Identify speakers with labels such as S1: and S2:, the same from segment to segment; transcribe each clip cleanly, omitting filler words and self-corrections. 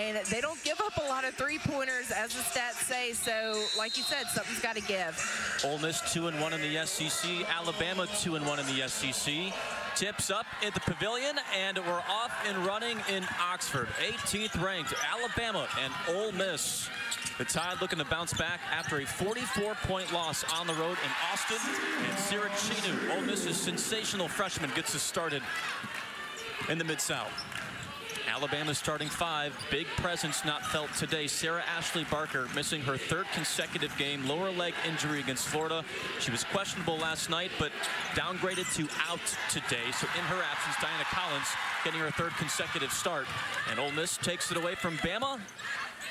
S1: and they don't give up a lot of three-pointers, as the stats say. So, like you said, something's got to give.
S2: Ole Miss 2-1 in the SEC. Alabama 2-1 in the SEC. Tips up at the Pavilion, and we're off and running in Oxford. 18th ranked Alabama and Ole Miss. The Tide looking to bounce back after a 44-point loss on the road in Austin. And Sarah Chinu, Ole Miss's sensational freshman, gets us started in the Mid-South. Alabama's starting five. Big presence not felt today. Sarah Ashley Barker missing her third consecutive game. Lower leg injury against Florida. She was questionable last night, but downgraded to out today. So in her absence, Diana Collins getting her third consecutive start. And Ole Miss takes it away from Bama.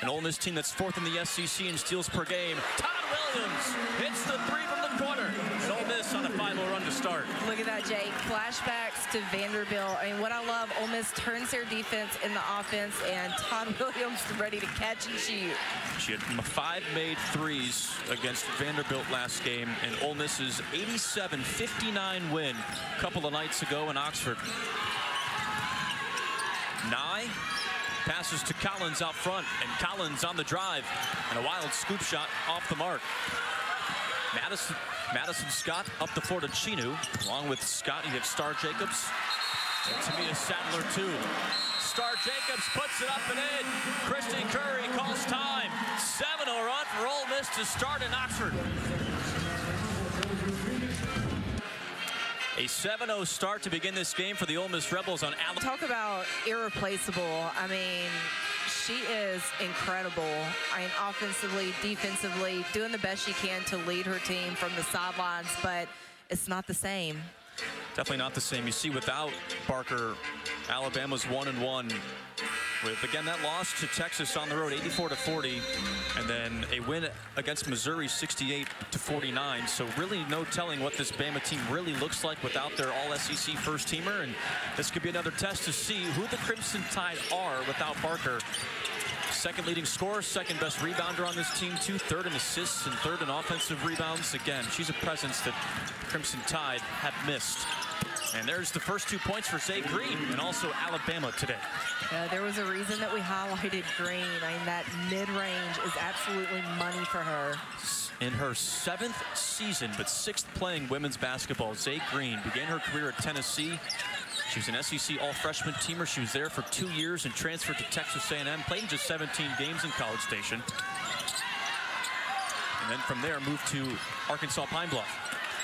S2: An Ole Miss team that's fourth in the SEC in steals per game. Todd Williams hits the three from the corner. And Ole Miss on a 5-0 run to start.
S1: Look at that, Jake. Flashbacks to Vanderbilt. I mean, what I love, Ole Miss turns their defense in the offense, and Todd Williams ready to catch and shoot.
S2: She had 5 made threes against Vanderbilt last game, and Ole Miss's 87-59 win a couple of nights ago in Oxford. Nye passes to Collins out front, and Collins on the drive, and a wild scoop shot off the mark. Madison Scott up the floor to Chinu. Along with Scott, you have Star Jacobs. And Tamia Sadler, too. Star Jacobs puts it up and in. Christy Curry calls time. 7-0 run for Ole Miss to start in Oxford. A 7-0 start to begin this game for the Ole Miss Rebels on Alabama.
S1: Talk about irreplaceable. I mean, she is incredible. I mean, offensively, defensively, doing the best she can to lead her team from the sidelines, but it's not the same.
S2: Definitely not the same. You see, without Barker, Alabama's 1-1. With, again, that loss to Texas on the road, 84-40, and then a win against Missouri, 68-49. So really no telling what this Bama team really looks like without their all-SEC first-teamer, and this could be another test to see who the Crimson Tide are without Barker. Second leading scorer, second best rebounder on this team, too. Third in assists and third in offensive rebounds. Again, she's a presence that Crimson Tide have missed. And there's the first 2 points for Zay Green, and also Alabama today.
S1: There was a reason that we highlighted Green. I mean, that mid-range is absolutely money for her.
S2: In her 7th season, but 6th playing women's basketball, Zay Green began her career at Tennessee. She was an SEC all-freshman teamer. She was there for 2 years and transferred to Texas A&M, played in just 17 games in College Station. And then from there, moved to Arkansas Pine Bluff.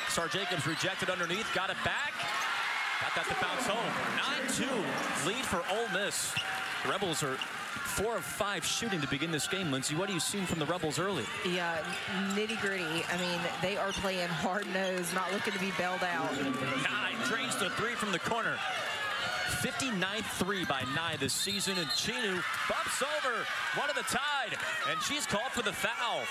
S2: Star Jacobs rejected underneath, got it back. Got that to bounce home. 9-2 lead for Ole Miss. The Rebels are 4 of 5 shooting to begin this game. Lindsay, what are you seeing from the Rebels early?
S1: Yeah, nitty-gritty. I mean, they are playing hard-nosed, not looking to be bailed out.
S2: Nye drains the three from the corner. 59th three by Nye this season, and Chinu bumps over one of the Tide, and she's called for the foul.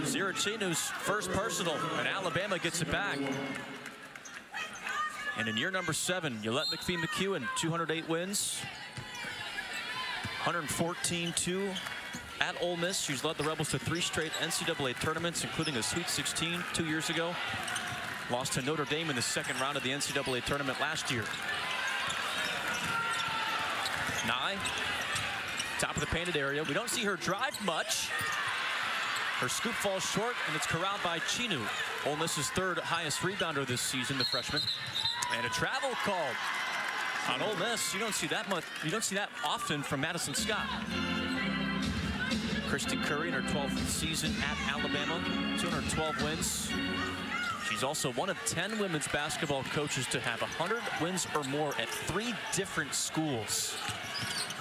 S2: Zira Chinu's first personal, and Alabama gets it back. And in year number 7, Yolette McPhee-McEwen, 208 wins, 114-2 at Ole Miss. She's led the Rebels to 3 straight NCAA tournaments, including a Sweet 16 2 years ago. Lost to Notre Dame in the second round of the NCAA tournament last year. Nye, top of the painted area. We don't see her drive much. Her scoop falls short, and it's corralled by Chinu. Ole Miss's 3rd highest rebounder this season, the freshman. And a travel called on Ole Miss. You don't see that much. You don't see that often from Madison Scott. Christy Curry in her 12th season at Alabama, 212 wins. She's also one of 10 women's basketball coaches to have 100 wins or more at 3 different schools.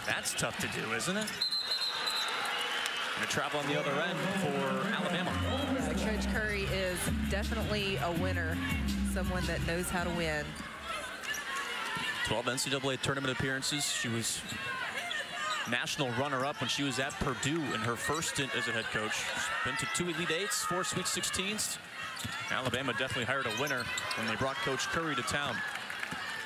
S2: That's tough to do, isn't it? And a travel on the other end for Alabama.
S1: Coach Curry is definitely a winner, someone that knows how to win.
S2: 12 NCAA tournament appearances. She was national runner-up when she was at Purdue in her first stint as a head coach. She's been to 2 Elite Eights, 4 Sweet 16s. Alabama definitely hired a winner when they brought Coach Curry to town.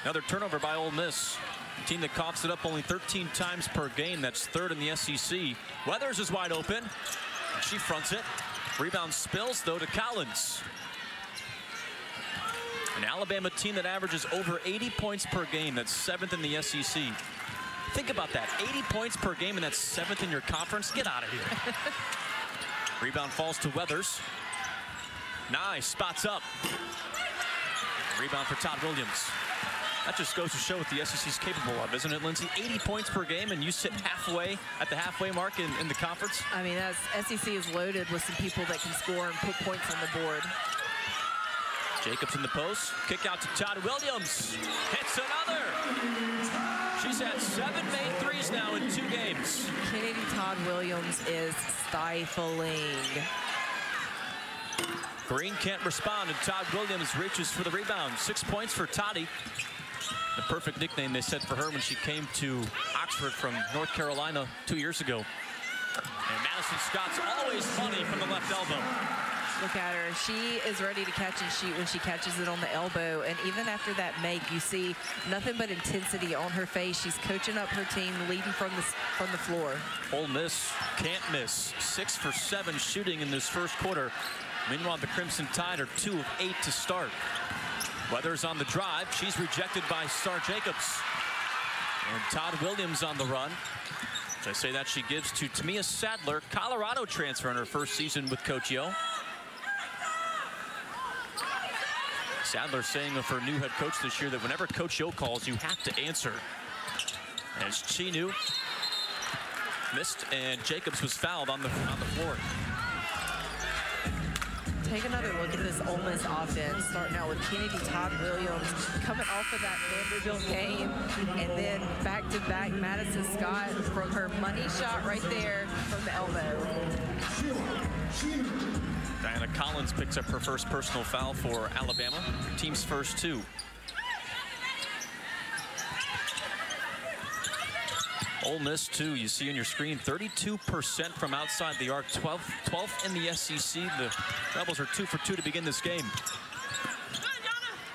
S2: Another turnover by Ole Miss. A team that coughs it up only 13 times per game. That's 3rd in the SEC. Weathers is wide open. And she fronts it. Rebound spills, though, to Collins. An Alabama team that averages over 80 points per game. That's 7th in the SEC. Think about that. 80 points per game, and that's 7th in your conference. Get out of here. Rebound falls to Weathers. Nice. Spots up. Rebound for Todd Williams. That just goes to show what the SEC is capable of, isn't it, Lindsay? 80 points per game, and you sit halfway at the halfway mark in the conference.
S1: I mean, SEC is loaded with some people that can score and put points on the board.
S2: Jacobs in the post. Kick out to Todd Williams. Hits another. She's had 7 made threes now in 2 games.
S1: Kennedy Todd Williams is stifling.
S2: Green can't respond, and Todd Williams reaches for the rebound. 6 points for Toddy. The perfect nickname they said for her when she came to Oxford from North Carolina 2 years ago. And Madison Scott's always funny from the left elbow.
S1: Look at her. She is ready to catch and shoot when she catches it on the elbow. And even after that make, you see nothing but intensity on her face. She's coaching up her team, leading from the floor.
S2: Ole Miss can't miss. 6 for 7 shooting in this first quarter. Meanwhile, the Crimson Tide are 2 of 8 to start. Weathers on the drive. She's rejected by Star Jacobs. And Todd Williams on the run. As I say that, she gives to Tamia Sadler, Colorado transfer in her first season with Coach Yo. Sadler saying of her new head coach this year that whenever Coach Yo calls, you have to answer. As Chinu missed, and Jacobs was fouled on the floor.
S1: Take another look at this Ole Miss offense, starting out with Kennedy Todd Williams coming off of that Vanderbilt game, and then back-to-back Madison Scott from her money shot right there from the elbow.
S2: Diana Collins picks up her first personal foul for Alabama, team's first 2. Ole Miss, too, you see on your screen, 32% from outside the arc, 12th in the SEC. The Rebels are 2 for 2 to begin this game.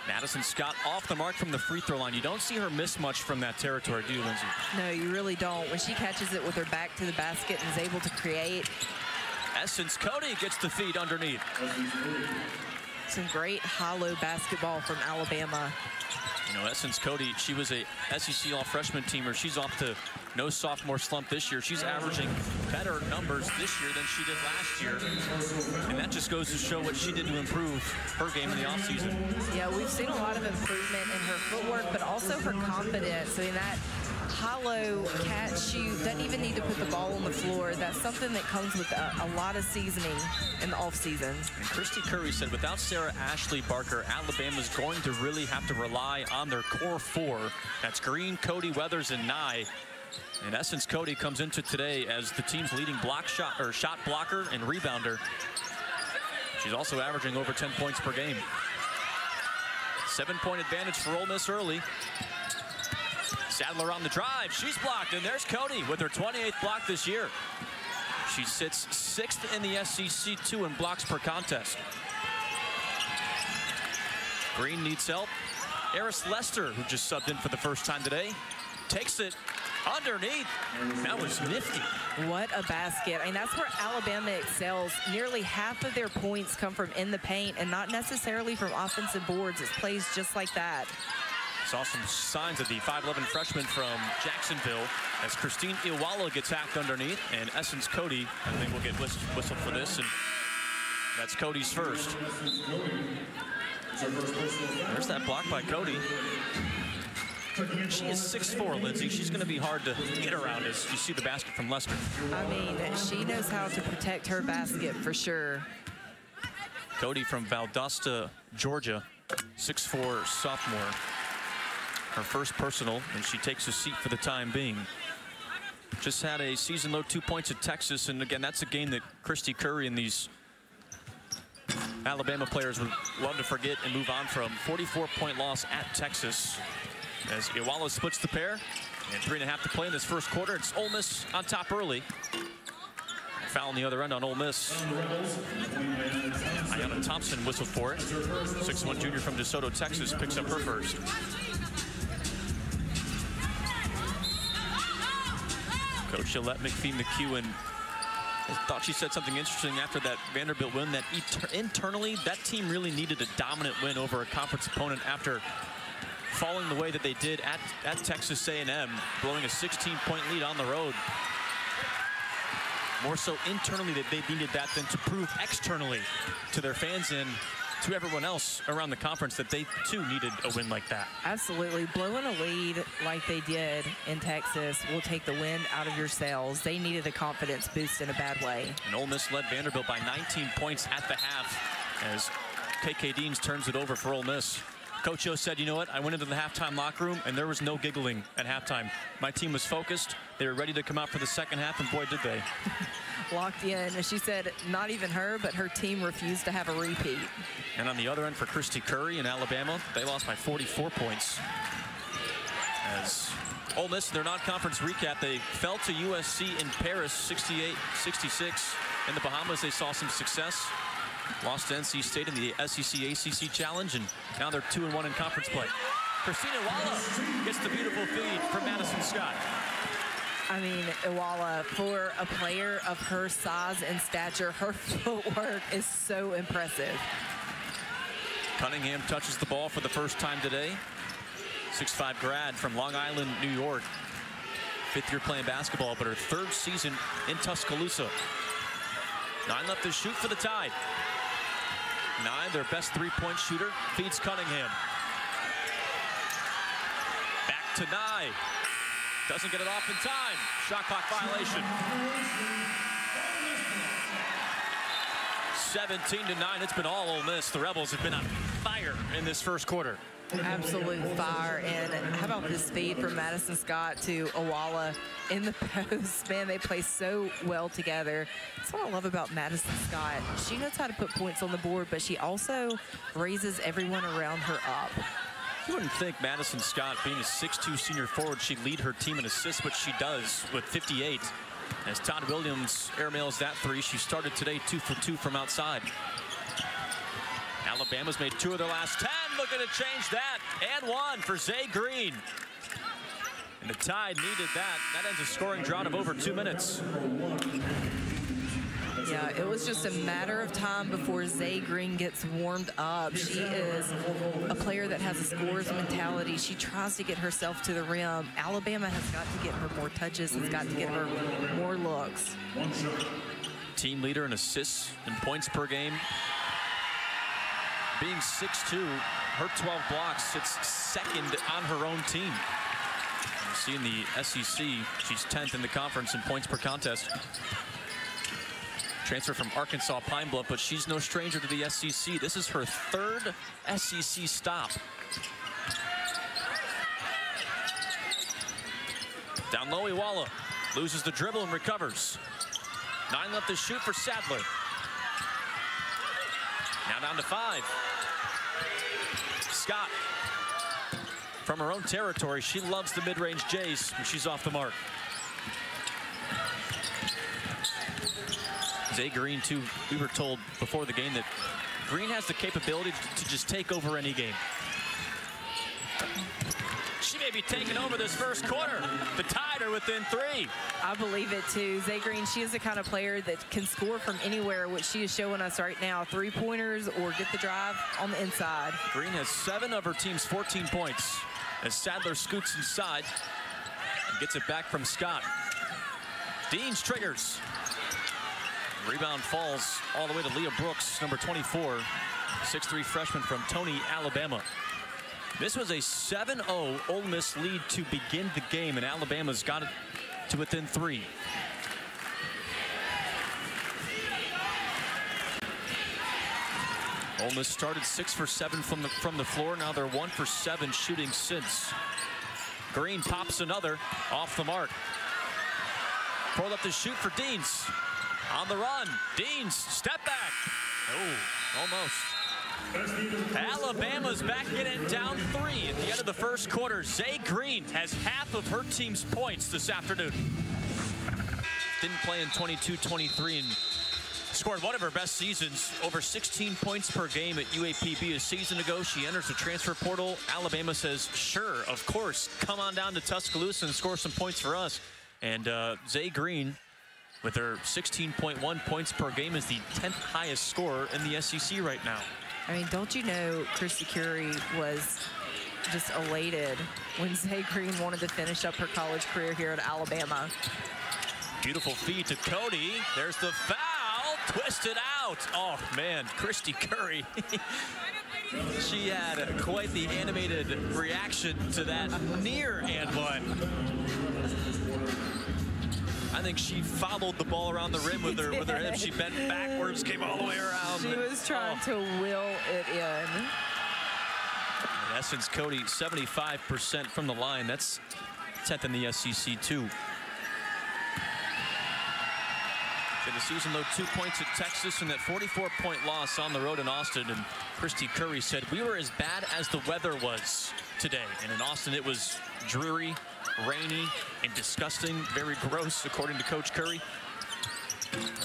S2: Madison Scott off the mark from the free throw line. You don't see her miss much from that territory, do you, Lindsay?
S1: No, you really don't. When she catches it with her back to the basket and is able to create.
S2: Essence Cody gets the feed underneath.
S1: Some great hollow basketball from Alabama.
S2: You know, Essence Cody, she was a SEC all-freshman teamer. She's off to no sophomore slump this year. She's averaging better numbers this year than she did last year. And that just goes to show what she did to improve her game in the offseason.
S1: Yeah, we've seen a lot of improvement in her footwork, but also her confidence. I mean, that hollow catch shoot, doesn't even need to put the ball on the floor. That's something that comes with a lot of seasoning in the offseason.
S2: And Christy Curry said without Sarah Ashley Barker, Alabama's going to really have to rely on their core 4. That's Green, Cody, Weathers, and Nye. In essence, Cody comes into today as the team's leading shot blocker and rebounder. She's also averaging over 10 points per game. 7-point advantage for Ole Miss early. Sadler on the drive. She's blocked, and there's Cody with her 28th block this year. She sits 6th in the SEC, 2 in blocks per contest. Green needs help. Eris Lester, who just subbed in for the first time today, takes it underneath. That was nifty.
S1: What a basket. I mean, that's where Alabama excels. Nearly half of their points come from in the paint and not necessarily from offensive boards. It's plays just like that.
S2: Saw some signs of the 5'11 freshman from Jacksonville as Christine Iwala gets hacked underneath, and Essence Cody, I think, will get whistled for this, and that's Cody's first. There's that block by Cody. She is 6'4", Lindsay. She's going to be hard to get around as you see the basket from Lester.
S1: I mean, she knows how to protect her basket for sure.
S2: Cody from Valdosta, Georgia, 6'4", sophomore. Her first personal, and she takes a seat for the time being. Just had a season-low 2 points at Texas, and again, that's a game that Christy Curry and these Alabama players would love to forget and move on from. 44-point loss at Texas as Iwala splits the pair, and 3.5 to play in this first quarter. It's Ole Miss on top early. Foul on the other end on Ole Miss. Ayanna Thompson whistled for it. 6'1" junior from DeSoto, Texas, picks up her first. Coach Gillette McPhee-McEwen I thought she said something interesting after that Vanderbilt win, that internally that team really needed a dominant win over a conference opponent after falling the way that they did at Texas A&M, blowing a 16-point lead on the road. More so internally that they needed that than to prove externally to their fans and to everyone else around the conference that they too needed a win like that.
S1: Absolutely. Blowing a lead like they did in Texas will take the wind out of your sails. They needed a confidence boost in a bad way.
S2: And Ole Miss led Vanderbilt by 19 points at the half as KK Deans turns it over for Ole Miss. Coach O said, you know what, I went into the halftime locker room and there was no giggling at halftime. My team was focused. They were ready to come out for the second half, and boy, did they.
S1: Locked in. She said not even her, but her team refused to have a repeat.
S2: And on the other end for Christy Curry in Alabama, they lost by 44 points. As Ole Miss, in their non-conference recap, they fell to USC in Paris 68-66. In the Bahamas, they saw some success. Lost to NC State in the SEC ACC Challenge, and now they're 2-1 in conference play. Christina Iwala gets the beautiful feed from Madison Scott.
S1: I mean, Iwala, for a player of her size and stature, her footwork is so impressive.
S2: Cunningham touches the ball for the first time today. 6'5" grad from Long Island, New York. 5th year playing basketball, but her 3rd season in Tuscaloosa. 9 left to shoot for the Tide. 9, their best 3-point shooter, feeds Cunningham. Back to Nye. Doesn't get it off in time. Shot clock violation. 17-9. It's been all Ole Miss. The Rebels have been on fire in this first quarter.
S1: Absolute fire. And how about this feed from Madison Scott to Iwala in the post? Man, they play so well together. That's what I love about Madison Scott. She knows how to put points on the board, but she also raises everyone around her up.
S2: You wouldn't think Madison Scott, being a 6'2" senior forward, she'd lead her team in assists, but she does with 58. As Todd Williams airmails that 3, she started today 2 for 2 from outside. Alabama's made 2 of their last 10, looking to change that, and 1 for Zay Green. And the Tide needed that. That ends a scoring drought of over 2 minutes.
S1: Yeah, it was just a matter of time before Zay Green gets warmed up. She is a player that has a scorer's mentality. She tries to get herself to the rim. Alabama has got to get her more touches, has got to get her more looks.
S2: Team leader in assists and points per game. Being 6'2", her 12 blocks sits 2nd on her own team. You see in the SEC, she's 10th in the conference in points per contest. Transfer from Arkansas Pine Bluff, but she's no stranger to the SEC. This is her 3rd SEC stop. Down low, Iwala loses the dribble and recovers. 9 left to shoot for Sadler. Now down to 5. Scott. From her own territory, she loves the mid-range Jays when she's off the mark. Zay Green, too, we were told before the game that Green has the capability to just take over any game. She may be taking over this first quarter. The Tide are within 3.
S1: I believe it, too. Zay Green, she is the kind of player that can score from anywhere, which she is showing us right now. 3-pointers or get the drive on the inside.
S2: Green has 7 of her team's 14 points as Sadler scoots inside and gets it back from Scott. Deans triggers. Rebound falls all the way to Leah Brooks, number 24, 6'3" freshman from Tony, Alabama. This was a 7-0 Ole Miss lead to begin the game, and Alabama's got it to within 3. Ole Miss started 6 for 7 from the floor. Now they're 1 for 7 shooting since. Green pops another off the mark. Pulled up to shoot for Deans. On the run, Deans, step back. Oh, almost. Alabama's back in it, down 3 at the end of the first quarter. Zay Green has half of her team's points this afternoon. Didn't play in 22-23 and scored one of her best seasons, over 16 points per game at UAPB a season ago. She enters the transfer portal. Alabama says, sure, of course, come on down to Tuscaloosa and score some points for us. And Zay Green with her 16.1 points per game is the 10th highest scorer in the SEC right now.
S1: I mean, don't you know Christy Curry was just elated when Zay Green wanted to finish up her college career here at Alabama.
S2: Beautiful feed to Cody. There's the foul. Twisted out. Oh, man, Christy Curry. She had quite the animated reaction to that near and one. I think she followed the ball around the rim with her hips. She bent backwards, came all the way around.
S1: She was trying to will it in.
S2: In essence, Cody, 75% from the line. That's 10th in the SEC, too. In the season, though, 2 points at Texas and that 44-point loss on the road in Austin. And Christy Curry said, we were as bad as the weather was today. And in Austin, it was dreary, rainy, and disgusting. Very gross, according to Coach Curry.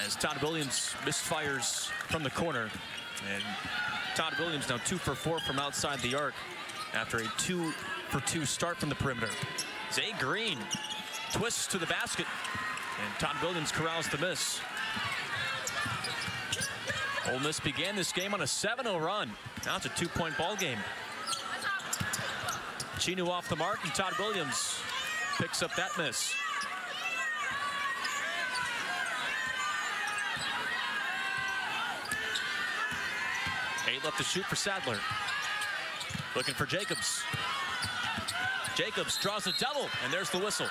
S2: As Todd Williams misfires from the corner. And Todd Williams now 2 for 4 from outside the arc after a 2 for 2 start from the perimeter. Zay Green twists to the basket. And Todd Williams corrals the miss. Ole Miss began this game on a 7-0 run. Now it's a 2-point ball game. Chinu off the mark, and Todd Williams picks up that miss. Eight left to shoot for Sadler. Looking for Jacobs. Jacobs draws a double, and there's the whistle.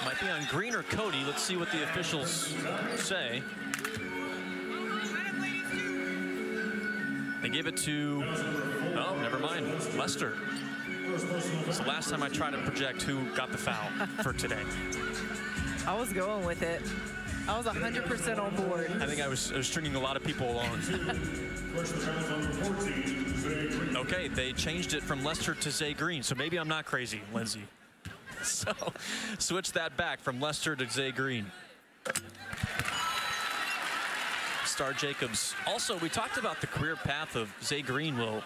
S2: Might be on Green or Cody. Let's see what the officials say. They give it to, oh, never mind, Lester. It's the last time I tried to project who got the foul for today.
S1: I was going with it. I was 100% on board.
S2: I think I was stringing a lot of people along. Okay, they changed it from Lester to Zay Green, so maybe I'm not crazy, Lindsay. So, switch that back from Lester to Zay Green. Star Jacobs. Also, we talked about the career path of Zay Green. Well,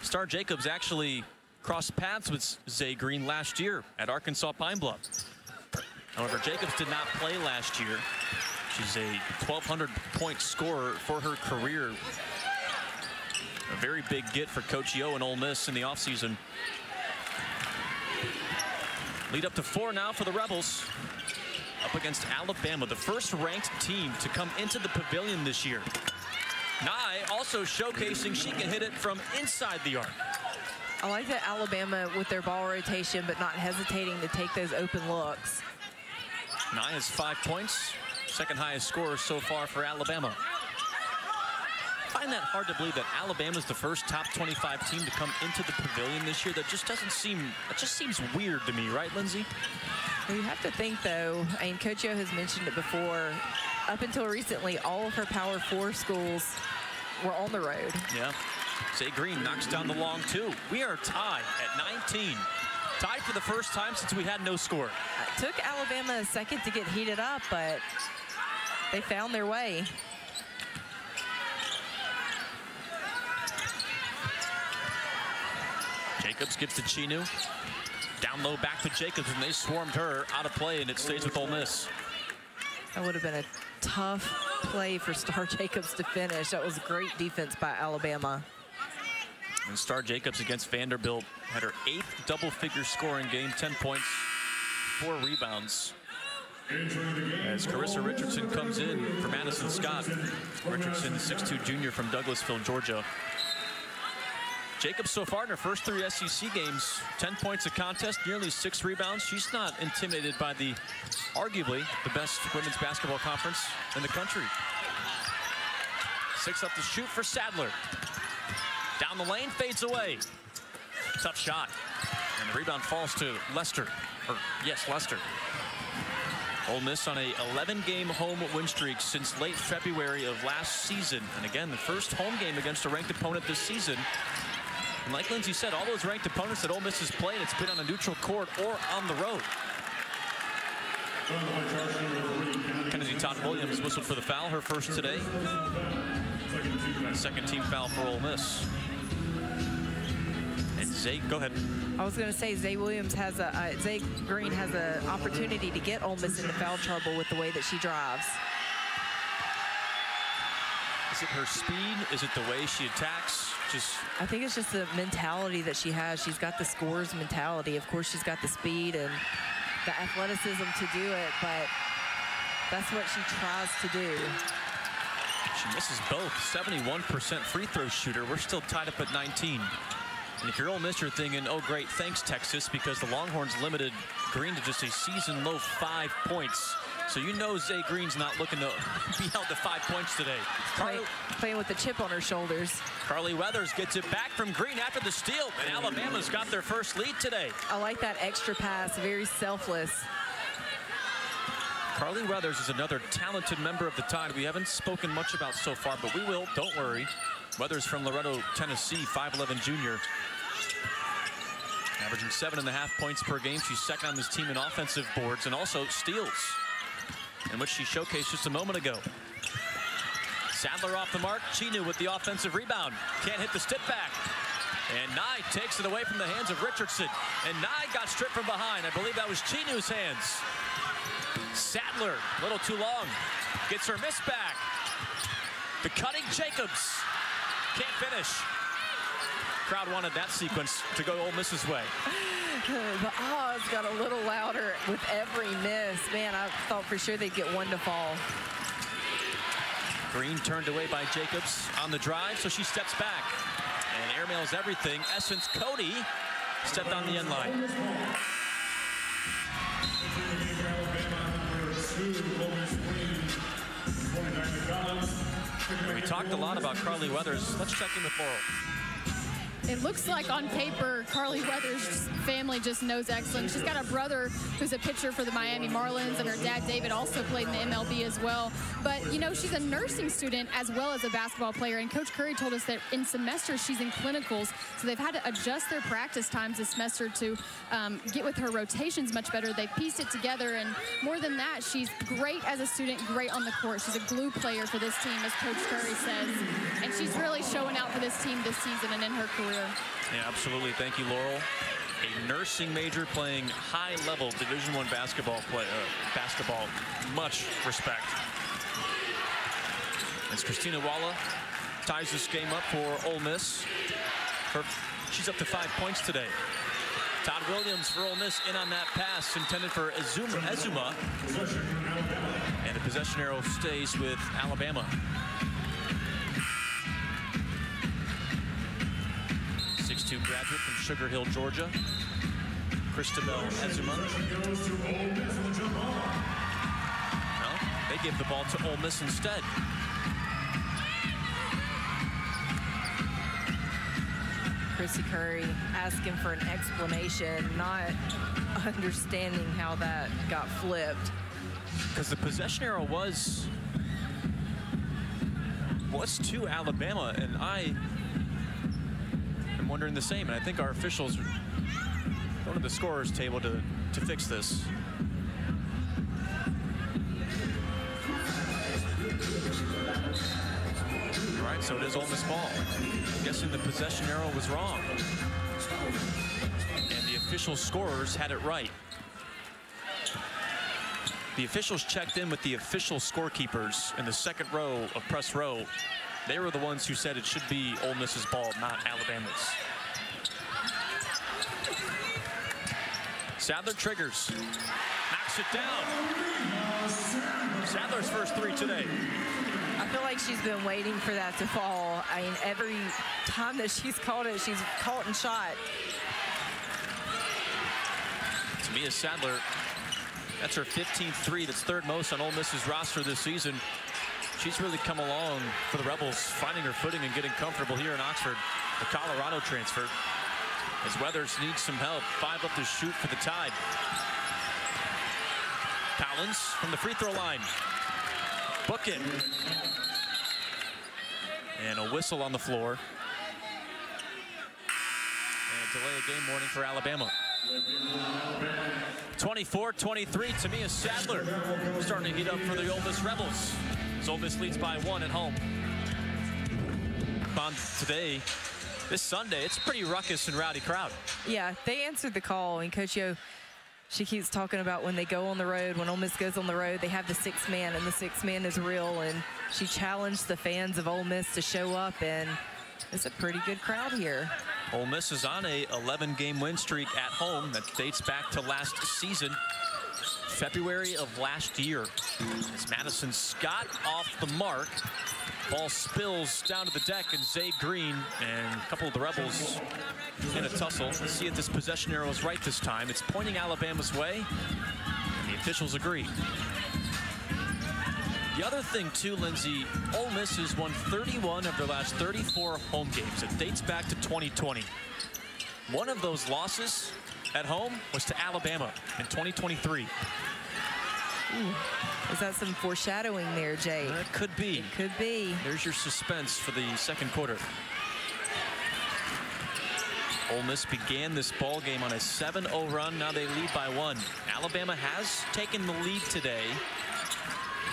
S2: Star Jacobs actually crossed paths with Zay Green last year at Arkansas Pine Bluff. However, Jacobs did not play last year. She's a 1,200-point scorer for her career. A very big get for Coach Yo and Ole Miss in the offseason. Lead up to 4 now for the Rebels. Up against Alabama, the first-ranked team to come into the pavilion this year. Nye also showcasing she can hit it from inside the arc.
S1: I like that Alabama with their ball rotation, but not hesitating to take those open looks.
S2: Nye has 5 points, second highest scorer so far for Alabama. I find that hard to believe that Alabama's the first top 25 team to come into the pavilion this year. That just doesn't seem, it just seems weird to me, right, Lindsay?
S1: Well, you have to think, though, I mean, Coach Yo has mentioned it before, up until recently, all of her Power 4 schools were on the road.
S2: Yeah. Zay Green knocks down the long 2. We are tied at 19. Tied for the first time since we had no score.
S1: It took Alabama a second to get heated up, but they found their way.
S2: Jacobs gets to Chinu. Down low back to Jacobs, and they swarmed her out of play, and it stays with Ole Miss.
S1: That would have been a tough play for Star Jacobs to finish. That was great defense by Alabama.
S2: And Star Jacobs against Vanderbilt had her 8th double-figure scoring game, 10 points, 4 rebounds. As Carissa Richardson comes in for Madison Scott. Richardson, the 6'2" junior from Douglasville, Georgia. Jacobs so far in her first 3 SEC games, 10 points a contest, nearly 6 rebounds. She's not intimidated by the, arguably, the best women's basketball conference in the country. 6 up to shoot for Sadler. Down the lane, fades away. Tough shot. And the rebound falls to Lester. Lester. Ole Miss on a 11-game home win streak since late February of last season. And again, the first home game against a ranked opponent this season. And like Lindsay said, all those ranked opponents that Ole Miss has played, it's been on a neutral court or on the road. Kennedy Todd Williams whistled for the foul, her first today. Second team foul for Ole Miss. And Zay, go ahead.
S1: I was going to say Zay Green has an opportunity to get Ole Miss into foul trouble with the way that she drives.
S2: Is it her speed? Is it the way she attacks?
S1: I think it's just the mentality that she has. She's got the scorer's mentality. Of course, she's got the speed and the athleticism to do it, but that's what she tries to do.
S2: She misses both. 71% free throw shooter. We're still tied up at 19. And if you're Ole Miss, you're thinking, oh, great, thanks, Texas, because the Longhorns limited Green to just a season-low 5 points. So you know Zay Green's not looking to be held to 5 points today.
S1: Playing with the chip on her shoulders.
S2: Carly Weathers gets it back from Green after the steal, and Alabama's got their first lead today.
S1: I like that extra pass, very selfless.
S2: Carly Weathers is another talented member of the Tide we haven't spoken much about so far, but we will, don't worry. Weathers from Loretto, Tennessee, 5'11" junior. Averaging 7.5 points per game. She's second on this team in offensive boards and also steals, in which she showcased just a moment ago. Sadler off the mark. Chinu with the offensive rebound. Can't hit the step back. And Nye takes it away from the hands of Richardson. And Nye got stripped from behind. I believe that was Chinu's hands. Sadler, a little too long. Gets her miss back. The cutting Jacobs. Can't finish. Crowd wanted that sequence to go Ole Miss's way.
S1: The ahs got a little louder with every miss. Man, I thought for sure they'd get one to fall.
S2: Green turned away by Jacobs on the drive, so she steps back and airmails everything. Essence Cody stepped on the end line. We talked a lot about Carly Weathers. Let's check in with Laurel.
S3: It looks like on paper, Carly Weathers' family just knows excellence. She's got a brother who's a pitcher for the Miami Marlins, and her dad, David, also played in the MLB as well. But, you know, she's a nursing student as well as a basketball player, and Coach Curry told us that in semesters she's in clinicals, so they've had to adjust their practice times this semester to get with her rotations much better. They pieced it together, and more than that, she's great as a student, great on the court. She's a glue player for this team, as Coach Curry says, and she's really showing out for this team this season and in her career.
S2: Yeah, absolutely. Thank you, Laurel. A nursing major playing high-level Division I basketball. Much respect. As Christina Walla ties this game up for Ole Miss. She's up to 5 points today. Todd Williams for Ole Miss in on that pass intended for Ezuma. And the possession arrow stays with Alabama. 6'2" graduate from Sugar Hill, Georgia. Christabel Ezuma. Well, they give the ball to Ole Miss instead.
S1: Chrissy Curry asking for an explanation, not understanding how that got flipped.
S2: Because the possession arrow was to Alabama, and I am wondering the same. And I think our officials going to the scorer's table to fix this. All right, so it is Ole Miss ball. I'm guessing the possession arrow was wrong. And the official scorers had it right. The officials checked in with the official scorekeepers in the second row of press row. They were the ones who said it should be Ole Miss's ball, not Alabama's. Sadler triggers, knocks it down. Sadler's first three today.
S1: I feel like she's been waiting for that to fall. I mean, every time that she's called it, she's caught and shot.
S2: Tamia Sadler, that's her 15th three. That's third most on Ole Miss's roster this season. She's really come along for the Rebels, finding her footing and getting comfortable here in Oxford. The Colorado transfer. As Weathers needs some help. 5 up to shoot for the Tide. Collins from the free throw line. Book it. And a whistle on the floor. And a delay of game warning for Alabama. 24-23, Tamia Sadler starting to heat up for the Ole Miss Rebels. As Ole Miss leads by 1 at home. On today, this Sunday, it's a pretty ruckus and rowdy crowd.
S1: Yeah, they answered the call, and Coach Yo, she keeps talking about when they go on the road, when Ole Miss goes on the road, they have the sixth man, and the sixth man is real, and she challenged the fans of Ole Miss to show up, and it's a pretty good crowd here.
S2: Ole Miss is on a 11-game win streak at home that dates back to last season, February of last year. As Madison Scott off the mark, ball spills down to the deck, and Zay Green and a couple of the Rebels in a tussle. Let's see if this possession arrow is right this time. It's pointing Alabama's way, and the officials agree. The other thing, too, Lindsay, Ole Miss has won 31 of their last 34 home games. It dates back to 2020. One of those losses at home was to Alabama in 2023.
S1: Ooh, is that some foreshadowing there, Jay?
S2: It could be.
S1: It could be.
S2: There's your suspense for the second quarter. Ole Miss began this ball game on a 7-0 run. Now they lead by 1. Alabama has taken the lead today.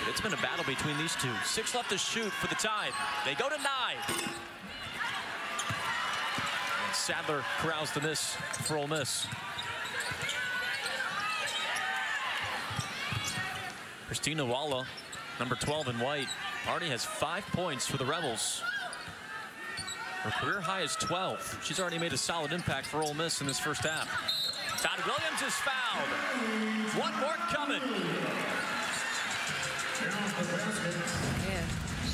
S2: It's been a battle between these two. 6 left to shoot for the Tide. They go to 9. And Sadler corrals the miss for Ole Miss. Christina Walla, number 12 in white, already has 5 points for the Rebels. Her career high is 12. She's already made a solid impact for Ole Miss in this first half. Todd Williams is fouled. One more coming.
S1: Man,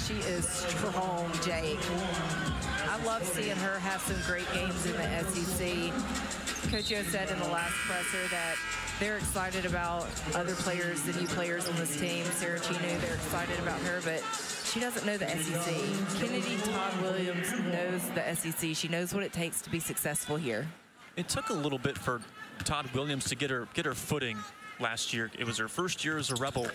S1: she is strong, Jake. I love seeing her have some great games in the SEC. Coach Yo said in the last presser that they're excited about other players, the new players on this team. Sarah Chinu, they're excited about her, but she doesn't know the SEC. Kennedy Todd Williams knows the SEC. She knows what it takes to be successful here.
S2: It took a little bit for Todd Williams to get her footing last year. It was her first year as a Rebel,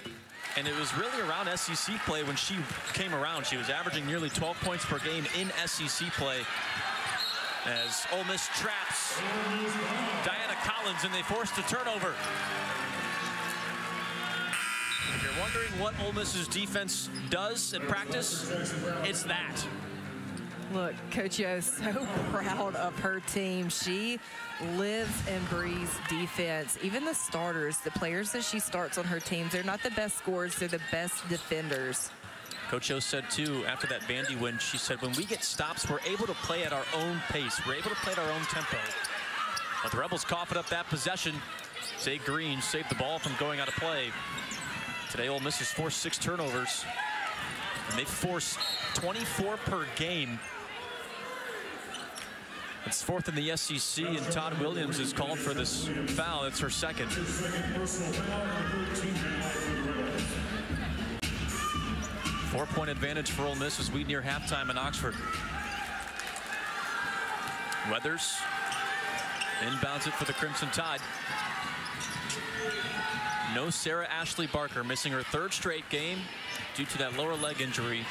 S2: and it was really around SEC play when she came around. She was averaging nearly 12 points per game in SEC play. As Ole Miss traps Diana Collins, and they forced a turnover. If you're wondering what Ole Miss's defense does in practice, it's that.
S1: Look, Coach Yo is so proud of her team. She lives and breathes defense. Even the starters, the players that she starts on her teams, they're not the best scorers, they're the best defenders.
S2: Coach O said, too, after that Vandy win, she said, when we get stops, we're able to play at our own pace. We're able to play at our own tempo. But the Rebels coughed up that possession. Zay Green saved the ball from going out of play. Today, Ole Miss has forced 6 turnovers. And they've forced 24 per game. It's 4th in the SEC, and Todd Williams is called for this foul. It's her second. 4-point advantage for Ole Miss as we near halftime in Oxford. Weathers inbounds it for the Crimson Tide. No Sarah Ashley Barker, missing her 3rd straight game due to that lower leg injury.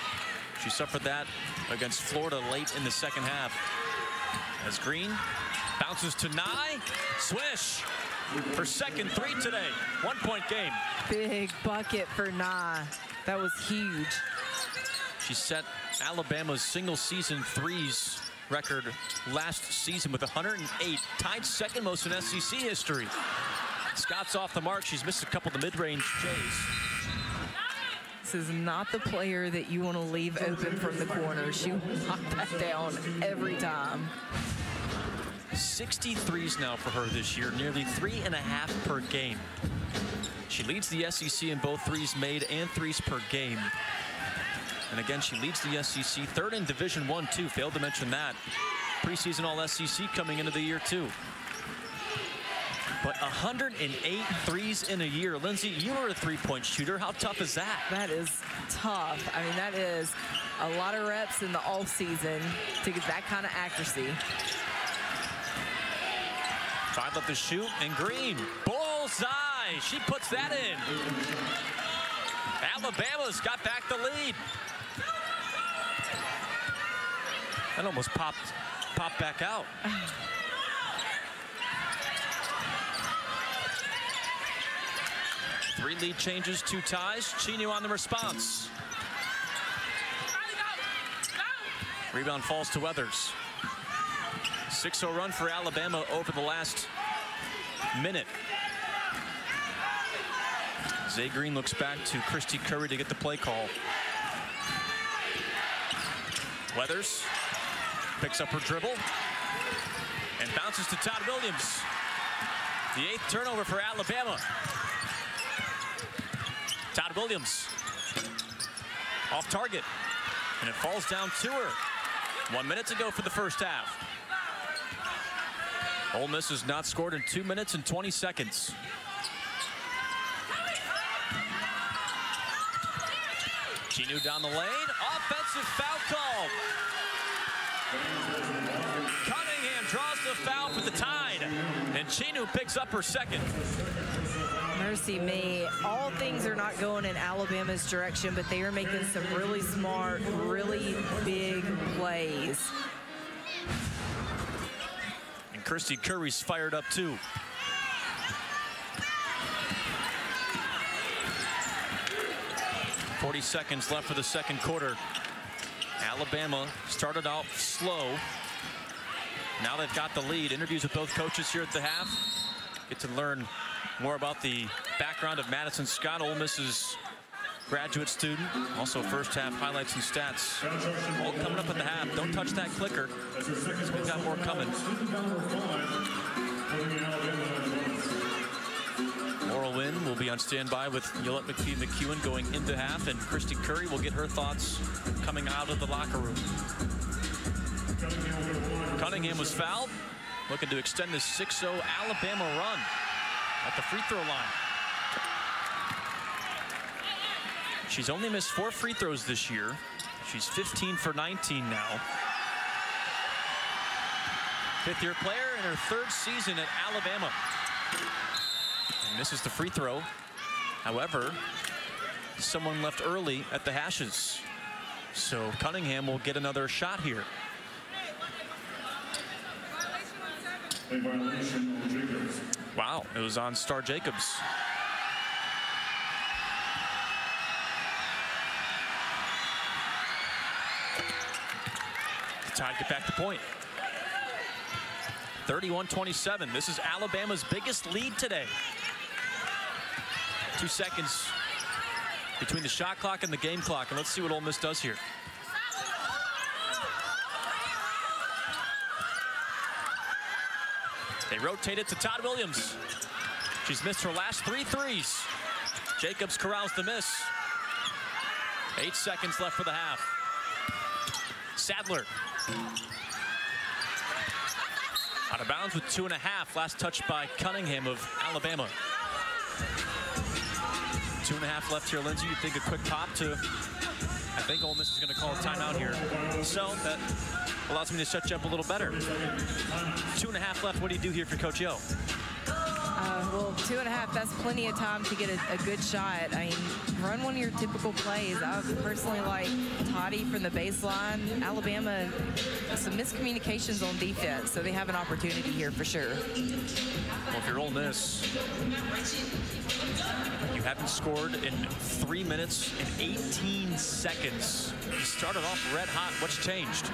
S2: She suffered that against Florida late in the second half. As Green bounces to Nye, swish. Her second 3 today. 1-point game.
S1: Big bucket for Nye. That was huge.
S2: She set Alabama's single-season threes record last season with 108, tied second most in SEC history. Scott's off the mark. She's missed a couple of the mid-range jays.
S1: This is not the player that you want to leave open from the corner. She will knock that down every time.
S2: 63s now for her this year, nearly 3.5 per game. She leads the SEC in both threes made and threes per game. And again, she leads the SEC, 3rd in Division I, too. Failed to mention that. Preseason All-SEC coming into the year, too. But 108 threes in a year. Lindsay, you are a 3-point shooter. How tough is that?
S1: That is tough. I mean, that is a lot of reps in the off-season to get that kind of accuracy.
S2: 5 left to shoot, and Green, bullseye. She puts that in. Alabama's got back the lead. That almost popped back out. 3 lead changes, 2 ties. Chinu on the response. Rebound falls to Weathers. 6-0 run for Alabama over the last minute. Zay Green looks back to Christy Curry to get the play call. Weathers picks up her dribble and bounces to Todd Williams. The 8th turnover for Alabama. Todd Williams off target, and it falls down to her. 1 minute to go for the first half. Ole Miss has not scored in 2 minutes and 20 seconds. Chinu down the lane, offensive foul called. Cunningham draws the foul for the Tide, and Chinu picks up her second.
S1: Mercy me. All things are not going in Alabama's direction, but they are making some really smart, really big plays.
S2: And Christy Curry's fired up too. .40 seconds left for the second quarter. Alabama started out slow. Now they've got the lead. Interviews with both coaches here at the half. Get to learn more about the background of Madison Scott, Ole Miss's graduate student. Also first half highlights and stats. All coming up at the half. Don't touch that clicker. We've got more coming. Laurel Wynn will be on standby with Yolette McKeown going into half, and Christy Curry will get her thoughts coming out of the locker room. Cunningham was fouled, looking to extend this 6-0 Alabama run at the free throw line. She's only missed 4 free throws this year. She's 15 for 19 now. 5th-year player in her 3rd season at Alabama. And misses the free throw. However, someone left early at the hashes. So Cunningham will get another shot here. Wow, it was on Star Jacobs. The Tide get back to point. 31-27. This is Alabama's biggest lead today. 2 seconds between the shot clock and the game clock, and let's see what Ole Miss does here. They rotate it to Todd Williams. She's missed her last 3 threes. Jacobs corrals the miss. 8 seconds left for the half. Sadler. Out of bounds with 2.5. Last touch by Cunningham of Alabama. 2.5 left here, Lindsay. You think a quick pop to... I think Ole Miss is going to call a timeout here. So that allows me to set you up a little better. 2.5 left. What do you do here for Coach Yo?
S1: Well, 2.5, that's plenty of time to get a good shot. I mean, run one of your typical plays. I personally like Toddy from the baseline. Alabama, some miscommunications on defense, so they have an opportunity here for sure.
S2: Well, if you're Ole Miss, you haven't scored in 3 minutes and 18 seconds. You started off red hot. What's changed?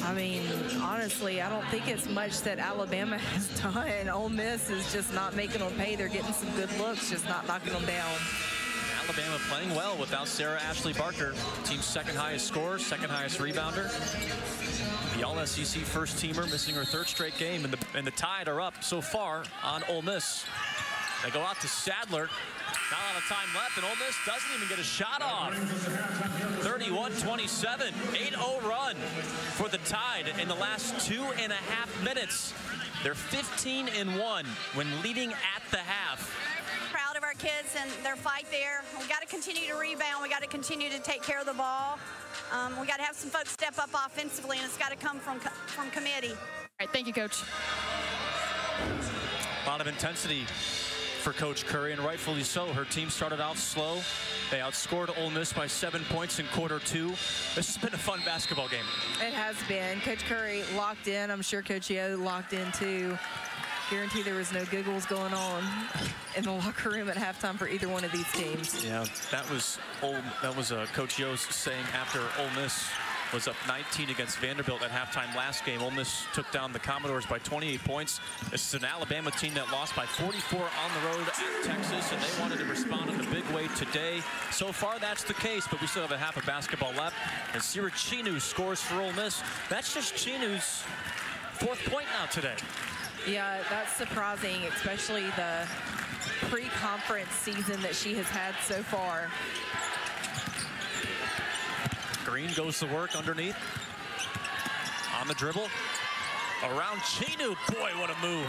S1: I mean, honestly, I don't think it's much that Alabama has done. Ole Miss is just not making them pay. They're getting some good looks, just not knocking them down.
S2: Alabama playing well without Sarah Ashley Barker, team's 2nd highest scorer, 2nd highest rebounder. The All-SEC first teamer missing her 3rd straight game, and the Tide are up so far on Ole Miss. They go out to Sadler. Not a lot of time left, and Ole Miss doesn't even get a shot off. 31-27, 8-0 run for the Tide in the last 2.5 minutes. They're 15-1 when leading at the half.
S4: Proud of our kids and their fight there. We got to continue to rebound. We got to continue to take care of the ball. We got to have some folks step up offensively, and it's got to come from committee.
S3: All right, thank you, Coach.
S2: A lot of intensity for Coach Curry, and rightfully so. Her team started out slow. They outscored Ole Miss by 7 points in quarter 2. This has been a fun basketball game.
S1: It has been. Coach Curry locked in. I'm sure Coach Yo locked in too. Guarantee there was no giggles going on in the locker room at halftime for either one of these teams.
S2: Yeah, that was Coach Yo's saying after Ole Miss was up 19 against Vanderbilt at halftime last game. Ole Miss took down the Commodores by 28 points. This is an Alabama team that lost by 44 on the road at Texas, and they wanted to respond in a big way today. So far, that's the case, but we still have a half of basketball left. And Sira Chinu scores for Ole Miss. That's just Chinu's 4th point now today.
S1: Yeah, that's surprising, especially the pre-conference season that she has had so far.
S2: Green goes to work underneath. On the dribble. Around Chinu. Boy, what a move.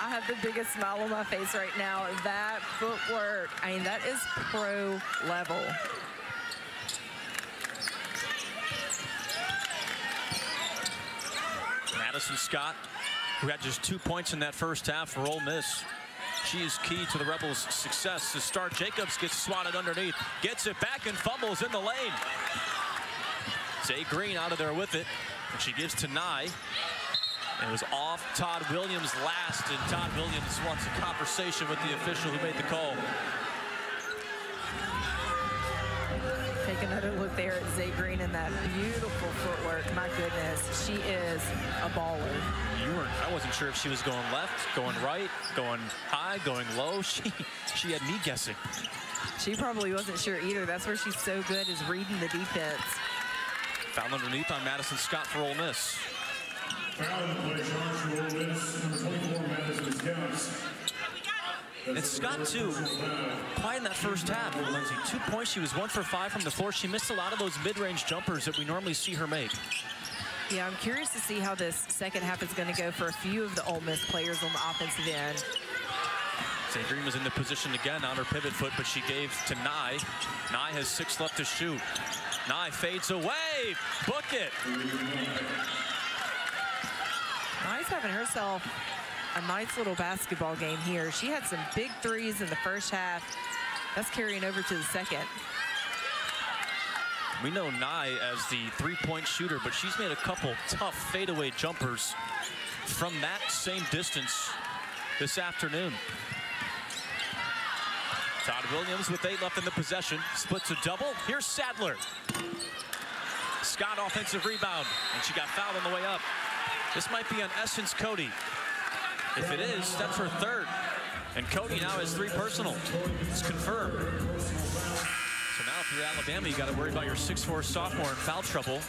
S1: I have the biggest smile on my face right now. That footwork, I mean, that is pro level.
S2: Madison Scott, who had just 2 points in that first half for Ole Miss. She is key to the Rebels' success to start. Jacobs gets swatted underneath, gets it back and fumbles in the lane. Zay Green out of there with it, and she gives to Nye. It was off Todd Williams last, and Todd Williams wants a conversation with the official who made the call.
S1: Take another look there at Zay Green and that beautiful footwork. My goodness, she is a baller.
S2: I wasn't sure if she was going left, going right, going high, going low. She had me guessing.
S1: She probably wasn't sure either. That's where she's so good, is reading the defense.
S2: Foul underneath on Madison Scott for Ole Miss.
S5: Foul in the play, charge for Ole Miss, number 24, Madison Scott.
S2: And Scott, too, quiet in that first half. Lindsay, 2 points. She was 1 for 5 from the floor. She missed a lot of those mid-range jumpers that we normally see her make.
S1: Yeah, I'm curious to see how this second half is going to go for a few of the Ole Miss players on the offensive end.
S2: Zay Green was in the position again on her pivot foot, but she gave to Nye. Nye has 6 left to shoot. Nye fades away. Book it.
S1: Nye's having herself a nice little basketball game here. She had some big threes in the first half. That's carrying over to the second.
S2: We know Nye as the three-point shooter, but she's made a couple tough fadeaway jumpers from that same distance this afternoon. Todd Williams with 8 left in the possession. Splits a double. Here's Sadler. Scott offensive rebound, and she got fouled on the way up. This might be on Essence Cody. If it is, that's her 3rd. And Cody now has 3 personal. It's confirmed. So now if you're Alabama, you got to worry about your 6'4" sophomore in foul trouble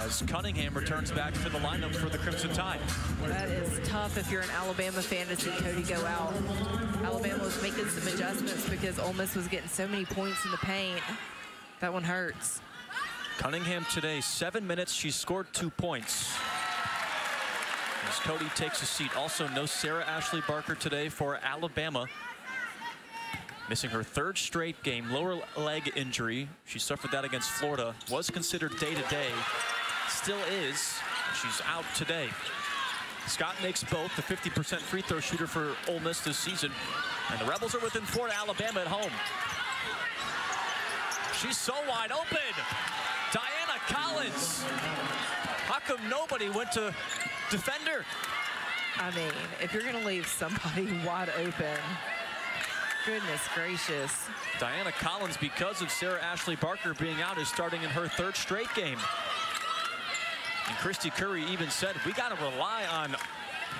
S2: as Cunningham returns back to the lineup for the Crimson Tide.
S1: That is tough if you're an Alabama fan to see Cody go out. Alabama was making some adjustments because Ole Miss was getting so many points in the paint. That one hurts.
S2: Cunningham today, 7 minutes. She scored 2 points. As Cody takes a seat. Also, no Sarah Ashley Barker today for Alabama. Missing her 3rd straight game, lower leg injury. She suffered that against Florida. Was considered day-to-day. Still is. She's out today. Scott makes both, the 50% free throw shooter for Ole Miss this season. And the Rebels are within 4 to Alabama at home. She's so wide open. Diana Collins. How come nobody went to defend her?
S1: I mean, if you're going to leave somebody wide open, goodness gracious.
S2: Diana Collins, because of Sarah Ashley Barker being out, is starting in her 3rd straight game. And Christy Curry even said, we got to rely on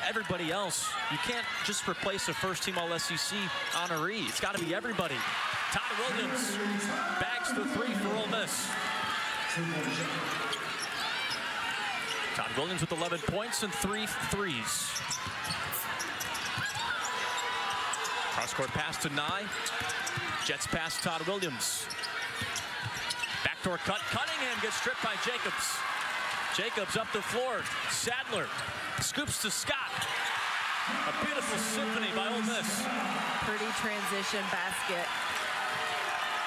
S2: everybody else. You can't just replace a first-team All-SEC honoree. It's got to be everybody. Todd Williams bags the 3 for Ole Miss. Todd Williams with 11 points and 3 threes. Cross-court pass to Nye. Jets pass Todd Williams. Backdoor cut. Cunningham gets stripped by Jacobs. Jacobs up the floor. Sadler scoops to Scott. A beautiful symphony by Ole Miss.
S1: Pretty transition basket.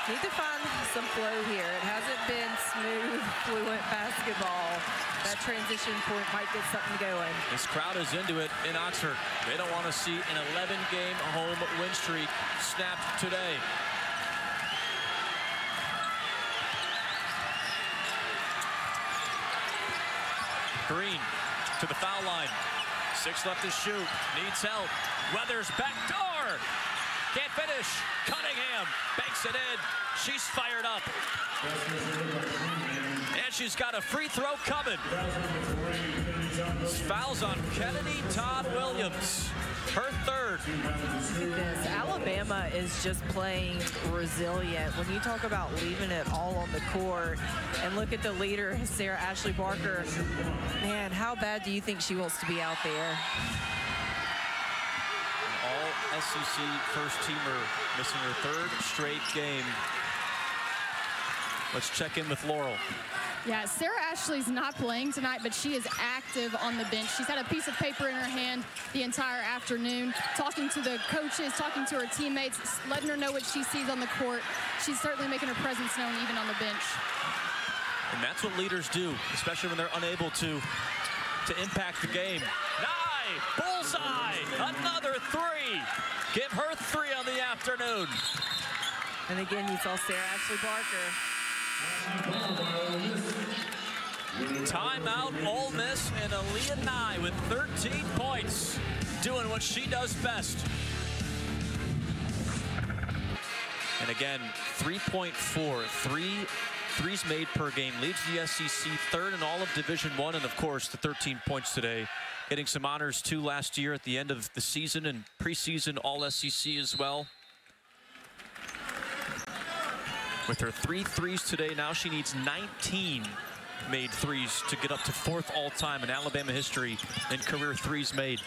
S1: Need to find some flow here. It hasn't been smooth, fluent basketball. That transition point might get something going.
S2: This crowd is into it in Oxford. They don't want to see an 11-game home win streak snapped today. Green to the foul line. 6 left to shoot. Needs help. Weathers back door. Can't finish. Cunningham banks it in. She's fired up. And And she's got a free throw coming. Fouls on Kennedy Todd Williams. Her third.
S1: This Alabama is just playing resilient. When you talk about leaving it all on the court, and look at the leader, Sarah Ashley Barker. Man, how bad do you think she wants to be out there?
S2: All SEC first teamer missing her third straight game. Let's check in with Laurel.
S3: Yeah, Sarah Ashley's not playing tonight, but she is active on the bench. She's had a piece of paper in her hand the entire afternoon, talking to the coaches, talking to her teammates, letting her know what she sees on the court. She's certainly making her presence known even on the bench.
S2: And that's what leaders do, especially when they're unable to impact the game. Bullseye, another three. Give her three on the afternoon.
S1: And again, you saw Sarah Ashley Barker.
S2: Timeout, Ole Miss, and Aaliyah Nye with 13 points, doing what she does best. And again, 3.4, threes made per game, leads the SEC third in all of Division I, and of course the 13 points today, getting some honors too last year at the end of the season and preseason All SEC as well. With her 3 threes today, now she needs 19 made threes to get up to 4th all-time in Alabama history in career threes made.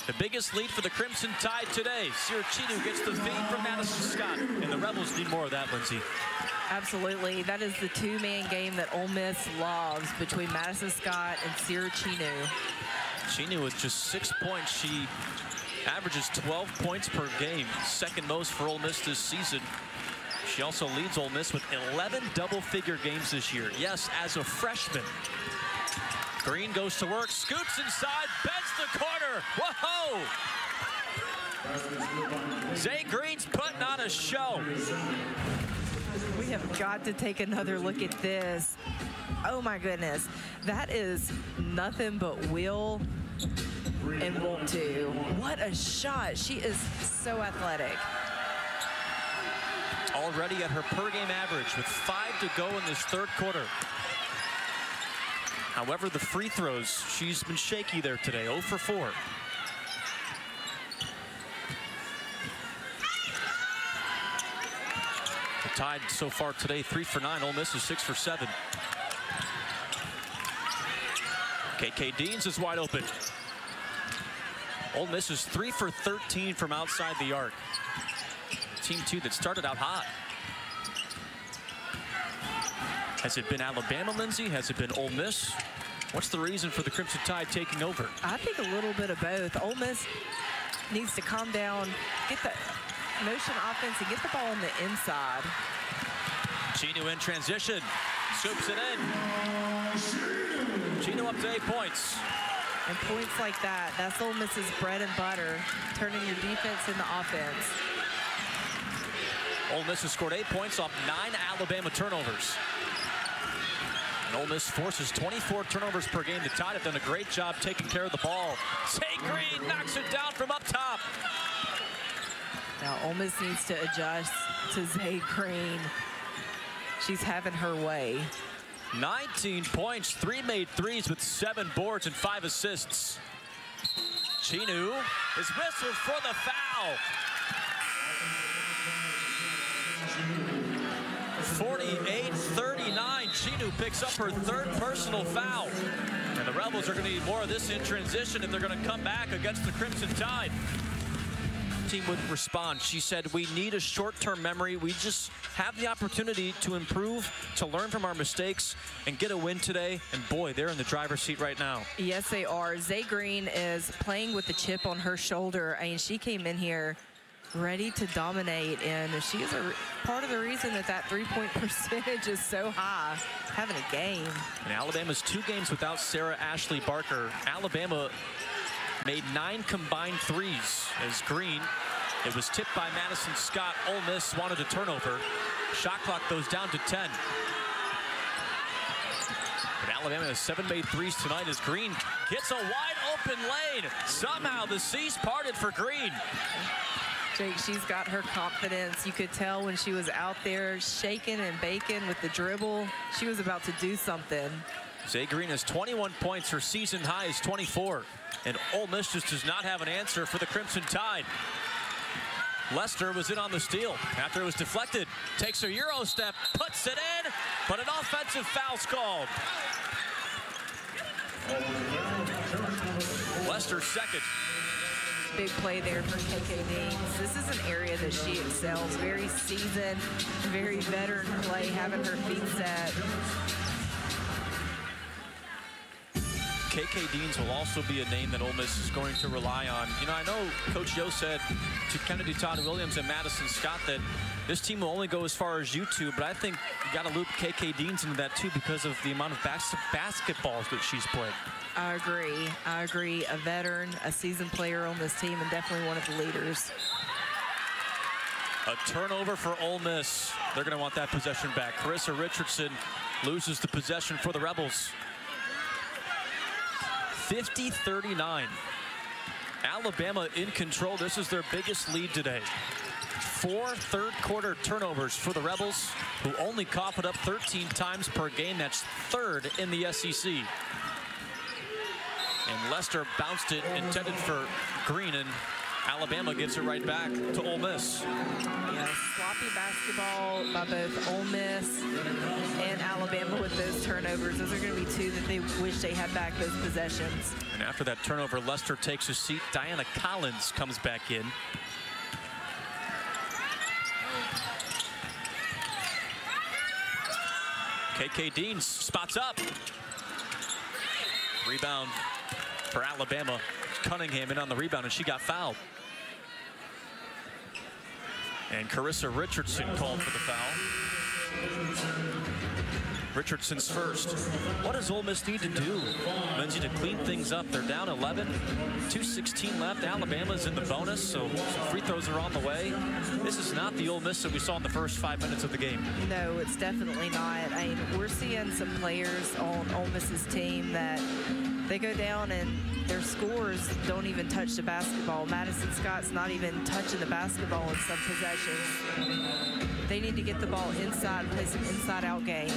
S2: The biggest lead for the Crimson Tide today. Sirachinu gets the feed from Madison Scott, and the Rebels need more of that, Lindsay.
S1: Absolutely. That is the two-man game that Ole Miss loves between Madison Scott and Sirachinu.
S2: Chinu with just 6 points. She averages 12 points per game, second most for Ole Miss this season. She also leads Ole Miss with 11 double-figure games this year. Yes, as a freshman. Green goes to work, scoops inside, bends the corner. Whoa! Zay Green's putting on a show.
S1: We have got to take another look at this. Oh my goodness. That is nothing but will and won't do. What a shot. She is so athletic.
S2: Already at her per game average with 5 to go in this third quarter. However, the free throws, she's been shaky there today, 0 for 4. The Tide so far today, 3 for 9. Ole Miss is 6 for 7. KK Deans is wide open. Ole Miss is 3 for 13 from outside the arc. Team 2 that started out hot. Has it been Alabama, Lindsay? Has it been Ole Miss? What's the reason for the Crimson Tide taking over?
S1: I think a little bit of both. Ole Miss needs to calm down, get the motion offense, and get the ball on the inside.
S2: Chinu in transition, scoops it in. Chinu up to 8 points.
S1: And points like that, that's Ole Miss's bread and butter, turning your defense into offense.
S2: Ole Miss has scored 8 points off 9 Alabama turnovers. And Ole Miss forces 24 turnovers per game. The Tide have done a great job taking care of the ball. Zay Green knocks it down from up top.
S1: Now Ole Miss needs to adjust to Zay Green. She's having her way.
S2: 19 points, 3 made threes with 7 boards and 5 assists. Chinu is whistled for the foul. 48-39, Chinu picks up her third personal foul. And the Rebels are going to need more of this in transition if they're going to come back against the Crimson Tide. Team would respond. She said, we need a short-term memory. We just have the opportunity to improve, to learn from our mistakes, and get a win today. And boy, they're in the driver's seat right now.
S1: Yes, they are. Zay Green is playing with the chip on her shoulder. I mean, she came in here ready to dominate, and she is a part of the reason that that three-point percentage is so high, having a game.
S2: And Alabama's 2 games without Sarah Ashley Barker. Alabama made 9 combined threes as Green. It was tipped by Madison Scott. Ole Miss wanted a turnover. Shot clock goes down to 10. But Alabama has 7 made threes tonight as Green gets a wide open lane. Somehow the seas parted for Green.
S1: Jake, she's got her confidence. You could tell when she was out there shaking and baking with the dribble, she was about to do something.
S2: Zay Green has 21 points. Her season high is 24. And Ole Miss just does not have an answer for the Crimson Tide. Lester was in on the steal after it was deflected. Takes her Euro step, puts it in, but an offensive foul's called. Lester's second.
S1: Big play there for KK Deans. This is an area that she excels. Very seasoned, very veteran play, having her feet set.
S2: KK Deans will also be a name that Ole Miss is going to rely on. You know, I know Coach Yo said to Kennedy Todd Williams and Madison Scott that this team will only go as far as you two, but I think you got to loop KK Deans into that too because of the amount of basketballs that she's played.
S1: I agree. I agree. A veteran, a seasoned player on this team, and definitely one of the leaders.
S2: A turnover for Ole Miss. They're going to want that possession back. Carissa Richardson loses the possession for the Rebels. 50-39. Alabama in control. This is their biggest lead today. 4 third-quarter turnovers for the Rebels, who only cough it up 13 times per game. That's third in the SEC. And Lester bounced it, intended for Green, and Alabama gives it right back to Ole Miss.
S1: Yeah, sloppy basketball by both Ole Miss and Alabama with those turnovers. Those are going to be two that they wish they had back, those possessions.
S2: And after that turnover, Lester takes a seat. Diana Collins comes back in. KK Deans spots up. Rebound for Alabama. Cunningham in on the rebound, and she got fouled. And Carissa Richardson called for the foul. Richardson's first. What does Ole Miss need to do, Lindsay, to clean things up? They're down 11, 2:16 left. Alabama's in the bonus, so some free throws are on the way. This is not the Ole Miss that we saw in the first 5 minutes of the game.
S1: No, it's definitely not. I mean, we're seeing some players on Ole Miss's team that they go down and their scores don't even touch the basketball. Madison Scott's not even touching the basketball in some possessions. They need to get the ball inside, play some inside-out game.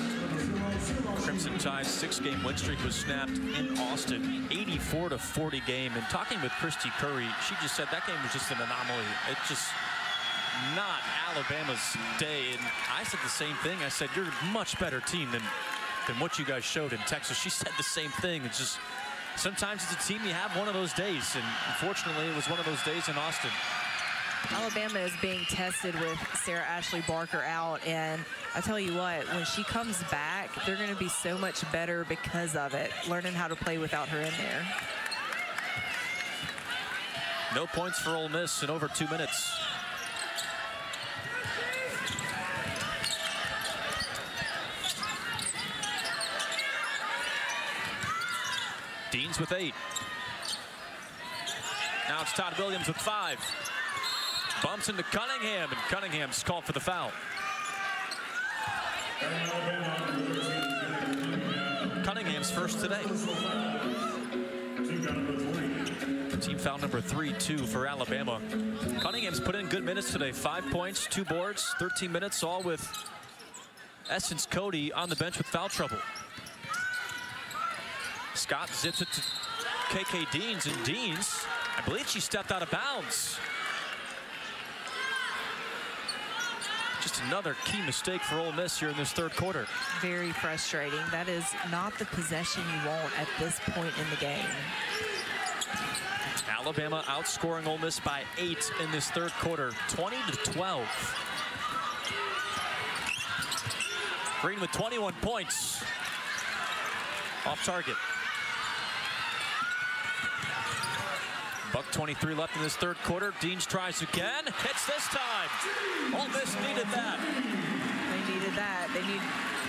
S2: Crimson Tide's 6-game win streak was snapped in Austin, 84-40 game. And talking with Christy Curry, she just said that game was just an anomaly. It's just not Alabama's day. And I said the same thing. I said, you're a much better team than what you guys showed in Texas. She said the same thing. It's just sometimes it's a team you have one of those days, and unfortunately it was one of those days in Austin.
S1: Alabama is being tested with Sarah Ashley Barker out, and I tell you what, when she comes back, they're going to be so much better because of it, learning how to play without her in there.
S2: No points for Ole Miss in over 2 minutes. Deans with 8. Now it's Todd Williams with 5. Bumps into Cunningham, and Cunningham's called for the foul. Cunningham's first today. Team foul number 3-2 for Alabama. Cunningham's put in good minutes today. 5 points, 2 boards, 13 minutes, all with Essence Cody on the bench with foul trouble. Scott zips it to KK Deans, and Deans, I believe she stepped out of bounds. Just another key mistake for Ole Miss here in this third quarter.
S1: Very frustrating. That is not the possession you want at this point in the game.
S2: Alabama outscoring Ole Miss by 8 in this third quarter, 20-12. Green with 21 points. Off target. .23 left in this third quarter. Deans tries again. Hits this time. Ole Miss needed that.
S1: They needed that. They need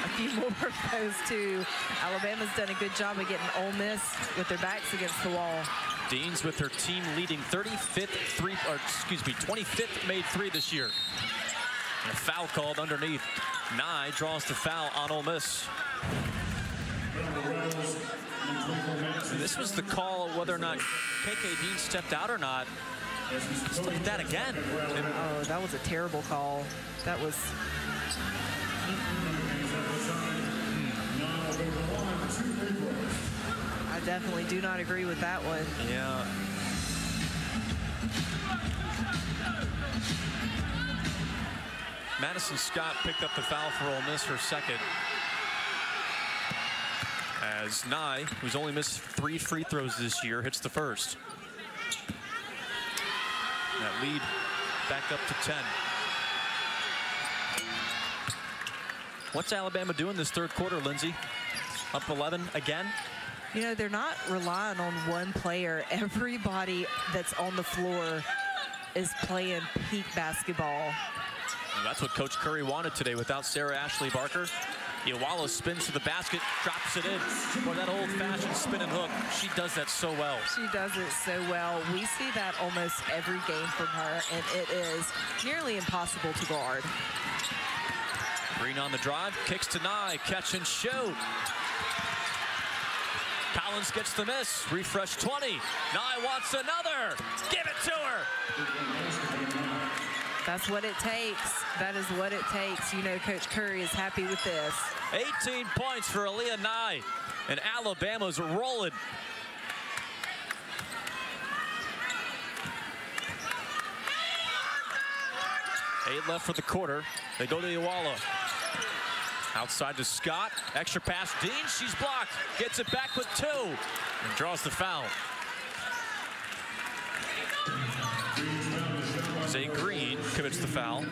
S1: a few more of those too. Alabama's done a good job of getting Ole Miss with their backs against the wall.
S2: Deans with her team leading 25th made 3 this year. And a foul called underneath. Nye draws the foul on Ole Miss. This was the call, whether or not KK Deans stepped out or not. Let's look at that again.
S1: Oh, that was a terrible call. That was... I definitely do not agree with that one.
S2: Yeah. Madison Scott picked up the foul for Ole Miss, her second. As Nye, who's only missed 3 free throws this year, hits the first. That lead back up to 10. What's Alabama doing this third quarter, Lindsay? Up 11 again?
S1: You know, they're not relying on one player. Everybody that's on the floor is playing peak basketball.
S2: And that's what Coach Curry wanted today without Sarah Ashley Barker. Iwala spins to the basket, drops it in. Boy, that old-fashioned spin and hook, she does that so well.
S1: She does it so well. We see that almost every game from her, and it is nearly impossible to guard.
S2: Green on the drive, kicks to Nye, catch and shoot. Collins gets the miss, refresh 20. Nye wants another, give it to her.
S1: That's what it takes. That is what it takes. You know, Coach Curry is happy with this.
S2: 18 points for Aaliyah Nye, and Alabama's rolling. Eight left for the quarter. They go to Iwala. Outside to Scott. Extra pass, Dean. She's blocked. Gets it back with 2 and draws the foul. Zay Green commits the foul.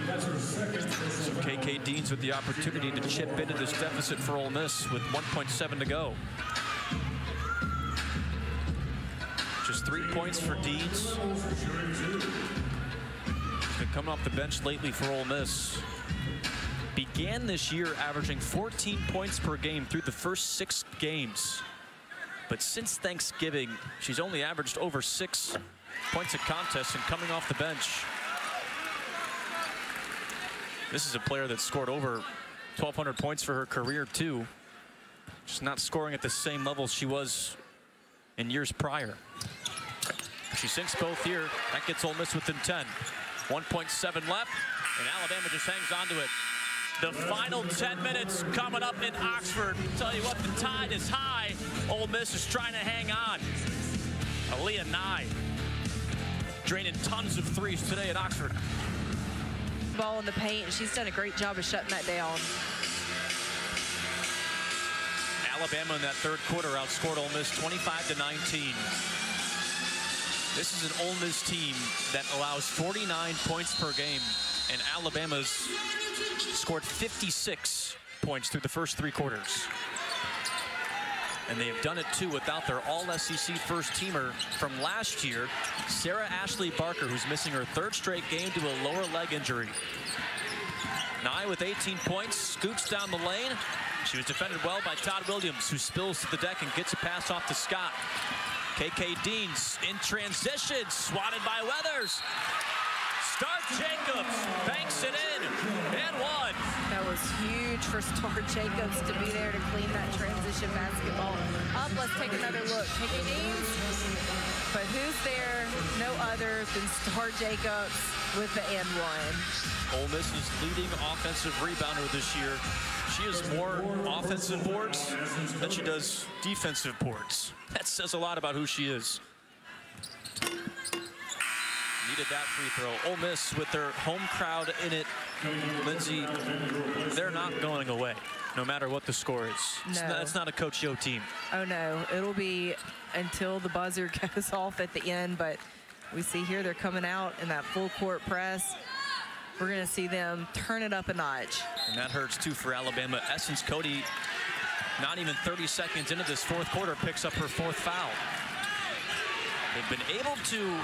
S2: So KK Deans with the opportunity to chip into this deficit for Ole Miss with 1.7 to go. Just 3 points for Deans. He's been coming off the bench lately for Ole Miss. Began this year averaging 14 points per game through the first 6 games. But since Thanksgiving, she's only averaged over 6 points a contest and coming off the bench. This is a player that scored over 1,200 points for her career too. She's not scoring at the same level she was in years prior. She sinks both here. That gets Ole Miss within 10. 1.7 left, and Alabama just hangs on to it. The final 10 minutes coming up in Oxford. Tell you what, the tide is high. Ole Miss is trying to hang on. Aaliyah Nye draining tons of threes today at Oxford.
S1: Ball in the paint, and she's done a great job of shutting that down.
S2: Alabama in that third quarter outscored Ole Miss 25-19. This is an Ole Miss team that allows 49 points per game, and Alabama's scored 56 points through the first 3 quarters. And they have done it too without their all-SEC first-teamer from last year, Sarah Ashley Barker, who's missing her 3rd straight game due to a lower leg injury. Nye with 18 points, scoots down the lane. She was defended well by Todd Williams, who spills to the deck and gets a pass off to Scott. KK Deans in transition, swatted by Weathers. Star Jacobs banks it in, and 1.
S1: That was huge for Star Jacobs to be there to clean that transition basketball up. Let's take another look. KK Deans, but who's there? No other than Star Jacobs with the and 1.
S2: Ole Miss's leading offensive rebounder this year. She has more offensive boards than she does defensive boards. That says a lot about who she is. Needed that free throw. Ole Miss with their home crowd in it. Lindsay, they're not going away, no matter what the score is.
S1: No.
S2: It's not a Coach Yo team.
S1: Oh no, it'll be until the buzzer goes off at the end, but we see here they're coming out in that full court press. We're gonna see them turn it up a notch.
S2: And that hurts too for Alabama. Essence Cody, not even 30 seconds into this 4th quarter, picks up her 4th foul. They've been able to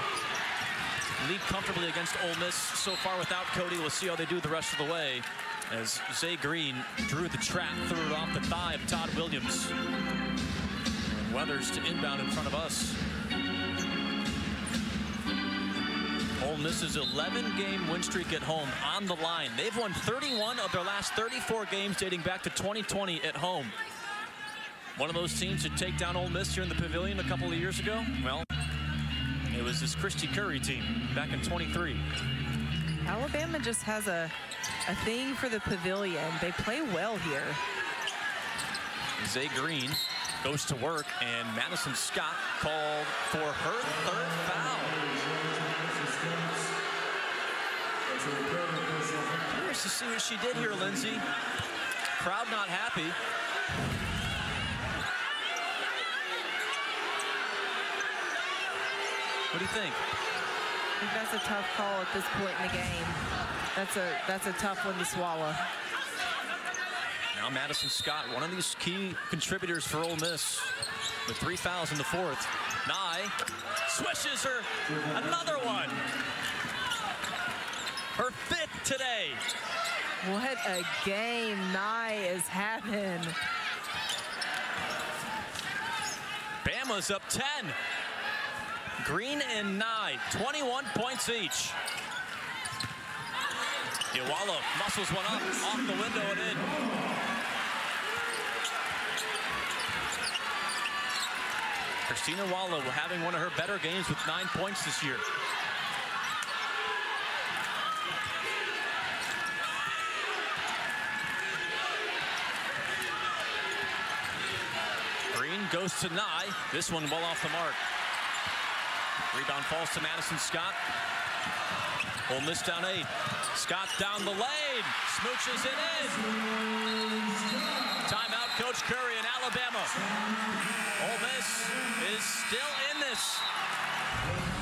S2: lead comfortably against Ole Miss so far without Cody. We'll see how they do the rest of the way as Zay Green drew the trap, threw it off the thigh of Todd Williams. And Weathers to inbound in front of us. Ole Miss's 11-game win streak at home on the line. They've won 31 of their last 34 games dating back to 2020 at home. One of those teams to take down Ole Miss here in the Pavilion a couple of years ago? Well, It was this Christy Curry team back in 23.
S1: Alabama just has a thing for the pavilion. They play well here.
S2: Zay Green goes to work, and Madison Scott called for her third foul. Curious to see what she did here, Lindsay. Crowd not happy. What do you think?
S1: I think that's a tough call at this point in the game. That's a tough one to swallow.
S2: Now Madison Scott, one of these key contributors for Ole Miss, with 3 fouls in the fourth. Nye swishes her another one. Her 5th today.
S1: What a game Nye is having.
S2: Bama's up 10. Green and Nye, 21 points each. Iwala muscles one up, off the window and in. Christina Iwala having one of her better games with 9 points this year. Green goes to Nye. This one well off the mark. Rebound falls to Madison Scott. Ole Miss down 8. Scott down the lane. Smooches it in. Timeout, Coach Curry in Alabama. Ole Miss is still in this.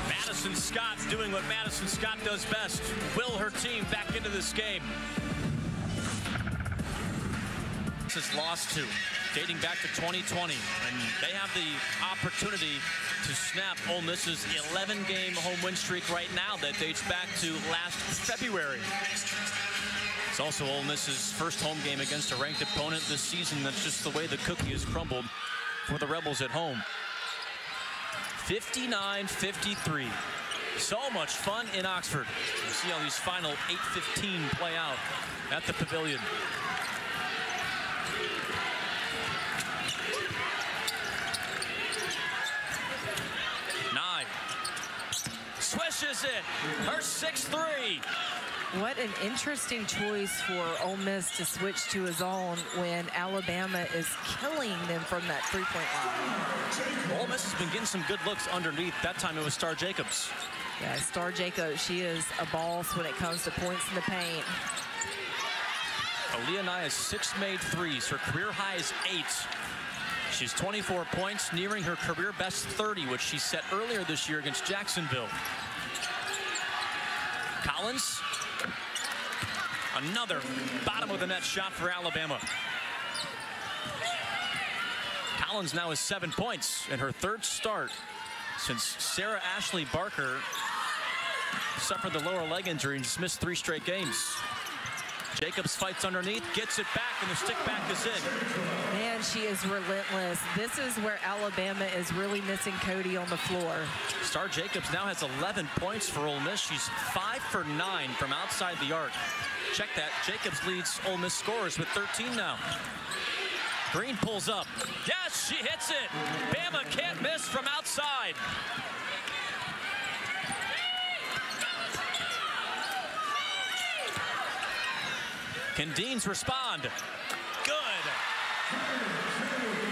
S2: Madison Scott doing what Madison Scott does best. Will her team back into this game. This is lost to, dating back to 2020. And they have the opportunity to snap Ole Miss's 11-game home win streak right now that dates back to last February. It's also Ole Miss's first home game against a ranked opponent this season. That's just the way the cookie has crumbled for the Rebels at home. 59-53. So much fun in Oxford. We'll see how these final 8:15 play out at the Pavilion. Swishes it, her 6-3.
S1: What an interesting choice for Ole Miss to switch to a zone when Alabama is killing them from that three-point line.
S2: Ole Miss has been getting some good looks underneath. That time it was Star Jacobs.
S1: Yeah, Star Jacobs, she is a boss when it comes to points in the paint.
S2: Aaliyah Nye has 6 made threes. Her career high is 8. She's 24 points, nearing her career best 30, which she set earlier this year against Jacksonville. Collins, another bottom of the net shot for Alabama. Collins now has 7 points in her 3rd start since Sarah Ashley Barker suffered the lower leg injury and just missed 3 straight games. Jacobs fights underneath, gets it back, and the stick back is in.
S1: Man, she is relentless. This is where Alabama is really missing Cody on the floor.
S2: Star Jacobs now has 11 points for Ole Miss. She's 5 for 9 from outside the arc. Check that. Jacobs leads Ole Miss scorers with 13 now. Green pulls up. Yes, she hits it. Bama can't miss from outside. Can Deans respond? Good.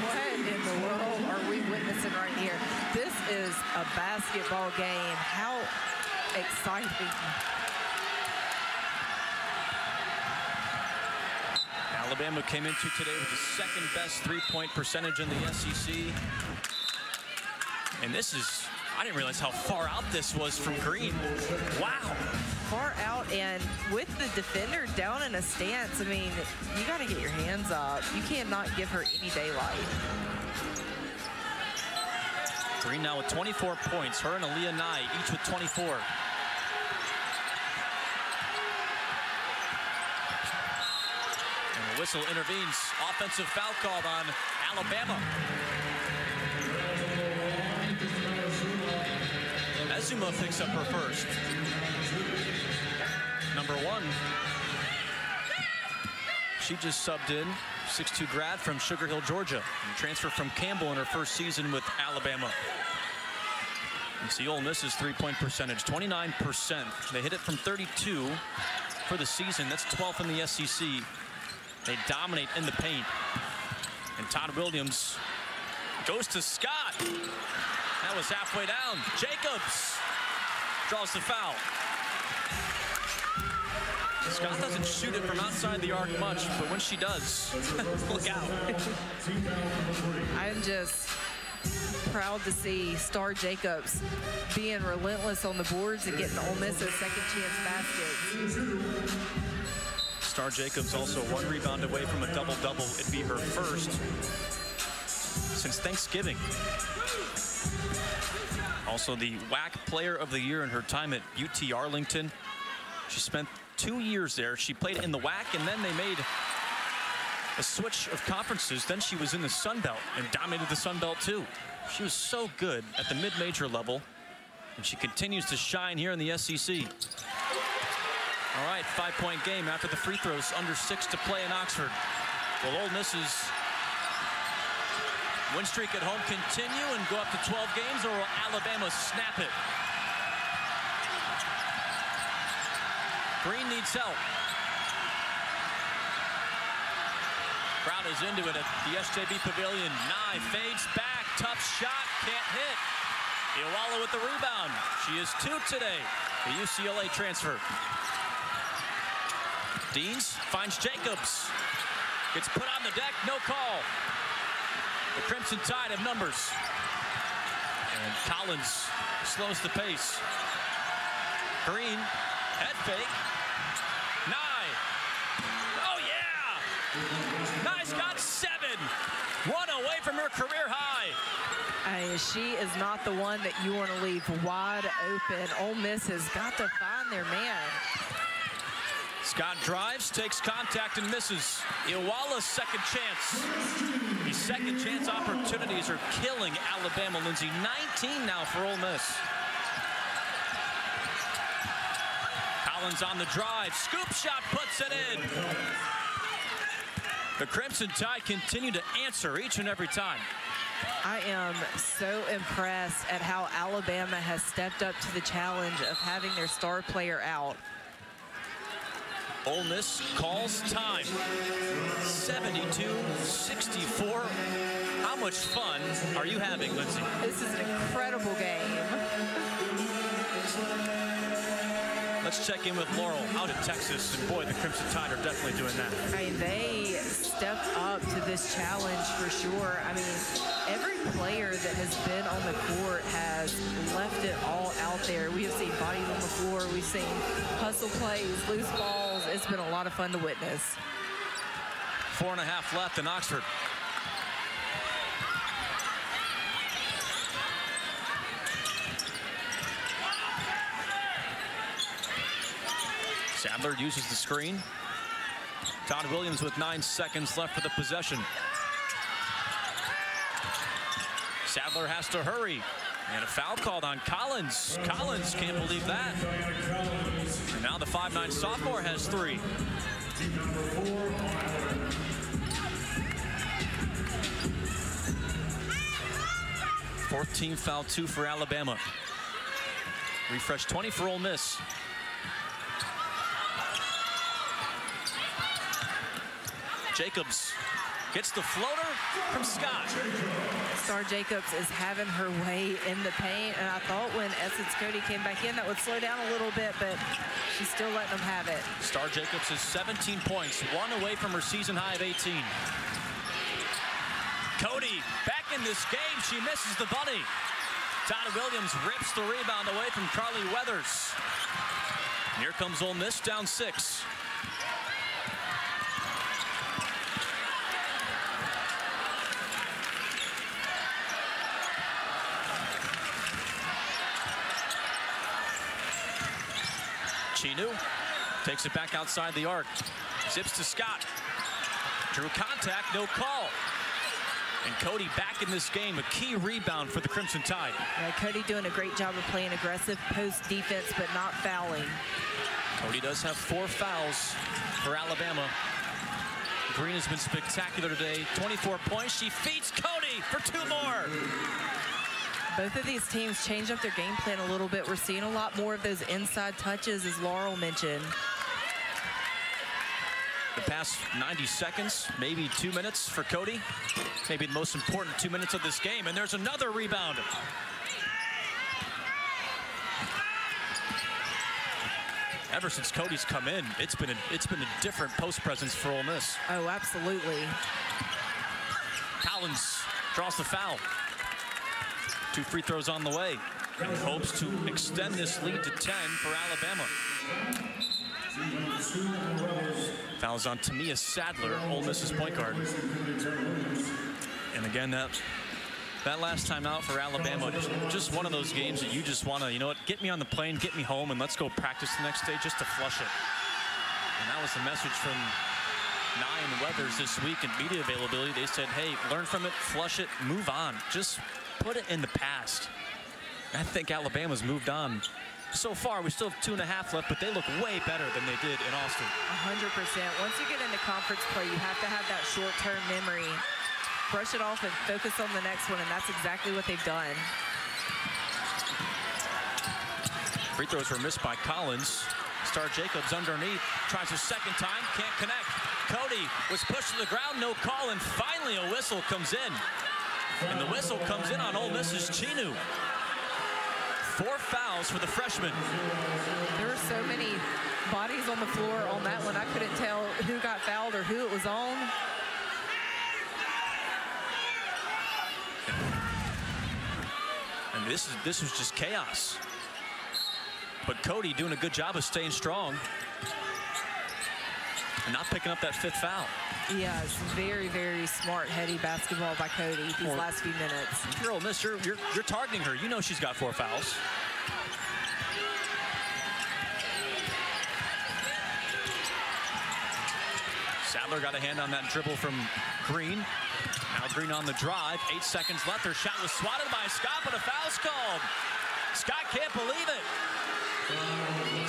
S1: What in the world are we witnessing right here? This is a basketball game. How exciting.
S2: Alabama came into today with the 2nd best three-point percentage in the SEC. And this is, I didn't realize how far out this was from Green. Wow.
S1: Far out, and with the defender down in a stance, I mean, you got to get your hands up. You cannot give her any daylight.
S2: Green now with 24 points. Her and Aaliyah Nye each with 24. And the whistle intervenes. Offensive foul called on Alabama. Azuma picks up her first. Number 1. She just subbed in, 6'2" grad from Sugar Hill, Georgia, and transferred from Campbell in her first season with Alabama. You see Ole Miss's three-point percentage, 29%. They hit it from 32 for the season. That's 12th in the SEC. They dominate in the paint. And Todd Williams goes to Scott. That was halfway down. Jacobs draws the foul. Scott doesn't shoot it from outside the arc much, but when she does, look out.
S1: I'm just proud to see Star Jacobs being relentless on the boards and getting Ole Miss a second chance basket.
S2: Star Jacobs also 1 rebound away from a double-double. It'd be her first since Thanksgiving. Also the WAC Player of the Year in her time at UT Arlington. She spent 2 years there. She played in the WAC, and then they made a switch of conferences. Then she was in the Sun Belt and dominated the Sun Belt too. She was so good at the mid-major level, and she continues to shine here in the SEC. All right, 5-point game after the free throws, under 6 to play in Oxford. Will Ole Miss's win streak at home continue and go up to 12 games, or will Alabama snap it? Green needs help. Crowd is into it at the SJB Pavilion. Nye fades back, tough shot, can't hit. Iwala with the rebound. She is 2 today, the UCLA transfer. Deans finds Jacobs. Gets put on the deck, no call. The Crimson Tide have numbers. And Collins slows the pace. Green, head fake. Nye. Oh, yeah! Nye's got 7. 1 away from her career high.
S1: She is not the one that you want to leave wide open. Ole Miss has got to find their man.
S2: Scott drives, takes contact, and misses. Iwala's second chance. These second chance opportunities are killing Alabama, Lindsay. 19 now for Ole Miss. Collins on the drive. Scoop shot puts it in. The Crimson Tide continue to answer each and every time.
S1: I am so impressed at how Alabama has stepped up to the challenge of having their star player out.
S2: Ole Miss calls time. 72-64. How much fun are you having, Lindsay?
S1: This is an incredible game.
S2: Let's check in with Laurel out in Texas. And boy, the Crimson Tide are definitely doing that.
S1: I mean, they stepped up to this challenge for sure. I mean, every player that has been on the court has left it all out there. We have seen bodies on the floor. We've seen hustle plays, loose balls. It's been a lot of fun to witness.
S2: 4.5 left in Oxford. Sadler uses the screen. Todd Williams with 9 seconds left for the possession. Sadler has to hurry. And a foul called on Collins. Collins can't believe that. And now the 5'9" sophomore has 3. Fourth team foul, 2 for Alabama. Refresh 20 for Ole Miss. Jacobs gets the floater from Scott.
S1: Star Jacobs is having her way in the paint, and I thought when Essence Cody came back in that would slow down a little bit, but she's still letting them have it.
S2: Star Jacobs has 17 points, 1 away from her season high of 18. Cody back in this game. She misses the bunny. Todd Williams rips the rebound away from Carly Weathers. And here comes Ole Miss down 6. Chinu takes it back outside the arc. Zips to Scott. Drew contact, no call. And Cody back in this game, a key rebound for the Crimson Tide.
S1: Yeah, Cody doing a great job of playing aggressive post defense, but not fouling.
S2: Cody does have 4 fouls for Alabama. Green has been spectacular today. 24 points. She feeds Cody for 2 more.
S1: Both of these teams changed up their game plan a little bit. We're seeing a lot more of those inside touches, as Laurel mentioned.
S2: The past 90 seconds, maybe 2 minutes for Cody. Maybe the most important 2 minutes of this game. And there's another rebound. Ever since Cody's come in, it's been a different post presence for Ole Miss.
S1: Oh, absolutely.
S2: Collins draws the foul. 2 free throws on the way, and hopes to extend this lead to 10 for Alabama. Fouls on Tamia Sadler, Ole Miss's point guard. And again, that last time out for Alabama, just one of those games that you just want to, you know what, get me on the plane, get me home, and let's go practice the next day just to flush it. And that was the message from Nye and Weathers this week in media availability. They said, hey, learn from it, flush it, move on. Just put it in the past. I think Alabama's moved on. So far, we still have 2.5 left, but they look way better than they did in Austin.
S1: 100%. Once you get into conference play, you have to have that short-term memory. Brush it off and focus on the next one, and that's exactly what they've done.
S2: Free throws were missed by Collins. Star Jacobs underneath, tries a second time, can't connect. Cody was pushed to the ground, no call, and finally a whistle comes in. And the whistle comes in on Ole Miss's Chinu. 4 fouls for the freshman.
S1: There were so many bodies on the floor on that one. I couldn't tell who got fouled or who it was on.
S2: And this was just chaos. But Cody doing a good job of staying strong and not picking up that 5th foul.
S1: Yeah, it's very, very smart, heady basketball by Cody these last few minutes.
S2: If you're Ole Miss, you're targeting her. You know she's got 4 fouls. Sadler got a hand on that dribble from Green. Now Green on the drive. 8 seconds left. Her shot was swatted by Scott, but a foul's called. Scott can't believe it.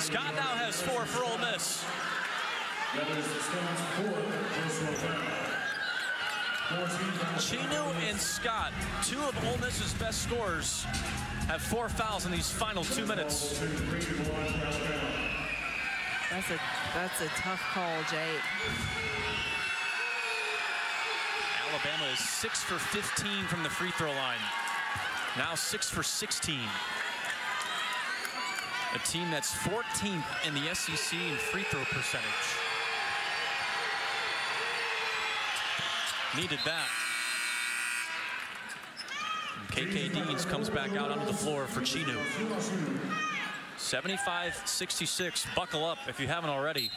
S2: Scott now has 4 for Ole Miss. Chinu and Scott, 2 of Ole Miss's best scorers, have 4 fouls in these final 2 minutes.
S1: That's a tough call, Jake.
S2: Alabama is 6 for 15 from the free throw line. Now 6 for 16. A team that's 14th in the SEC in free throw percentage. Needed that. And KK Deans comes back out onto the floor for Chinu. 75-66. Buckle up if you haven't already.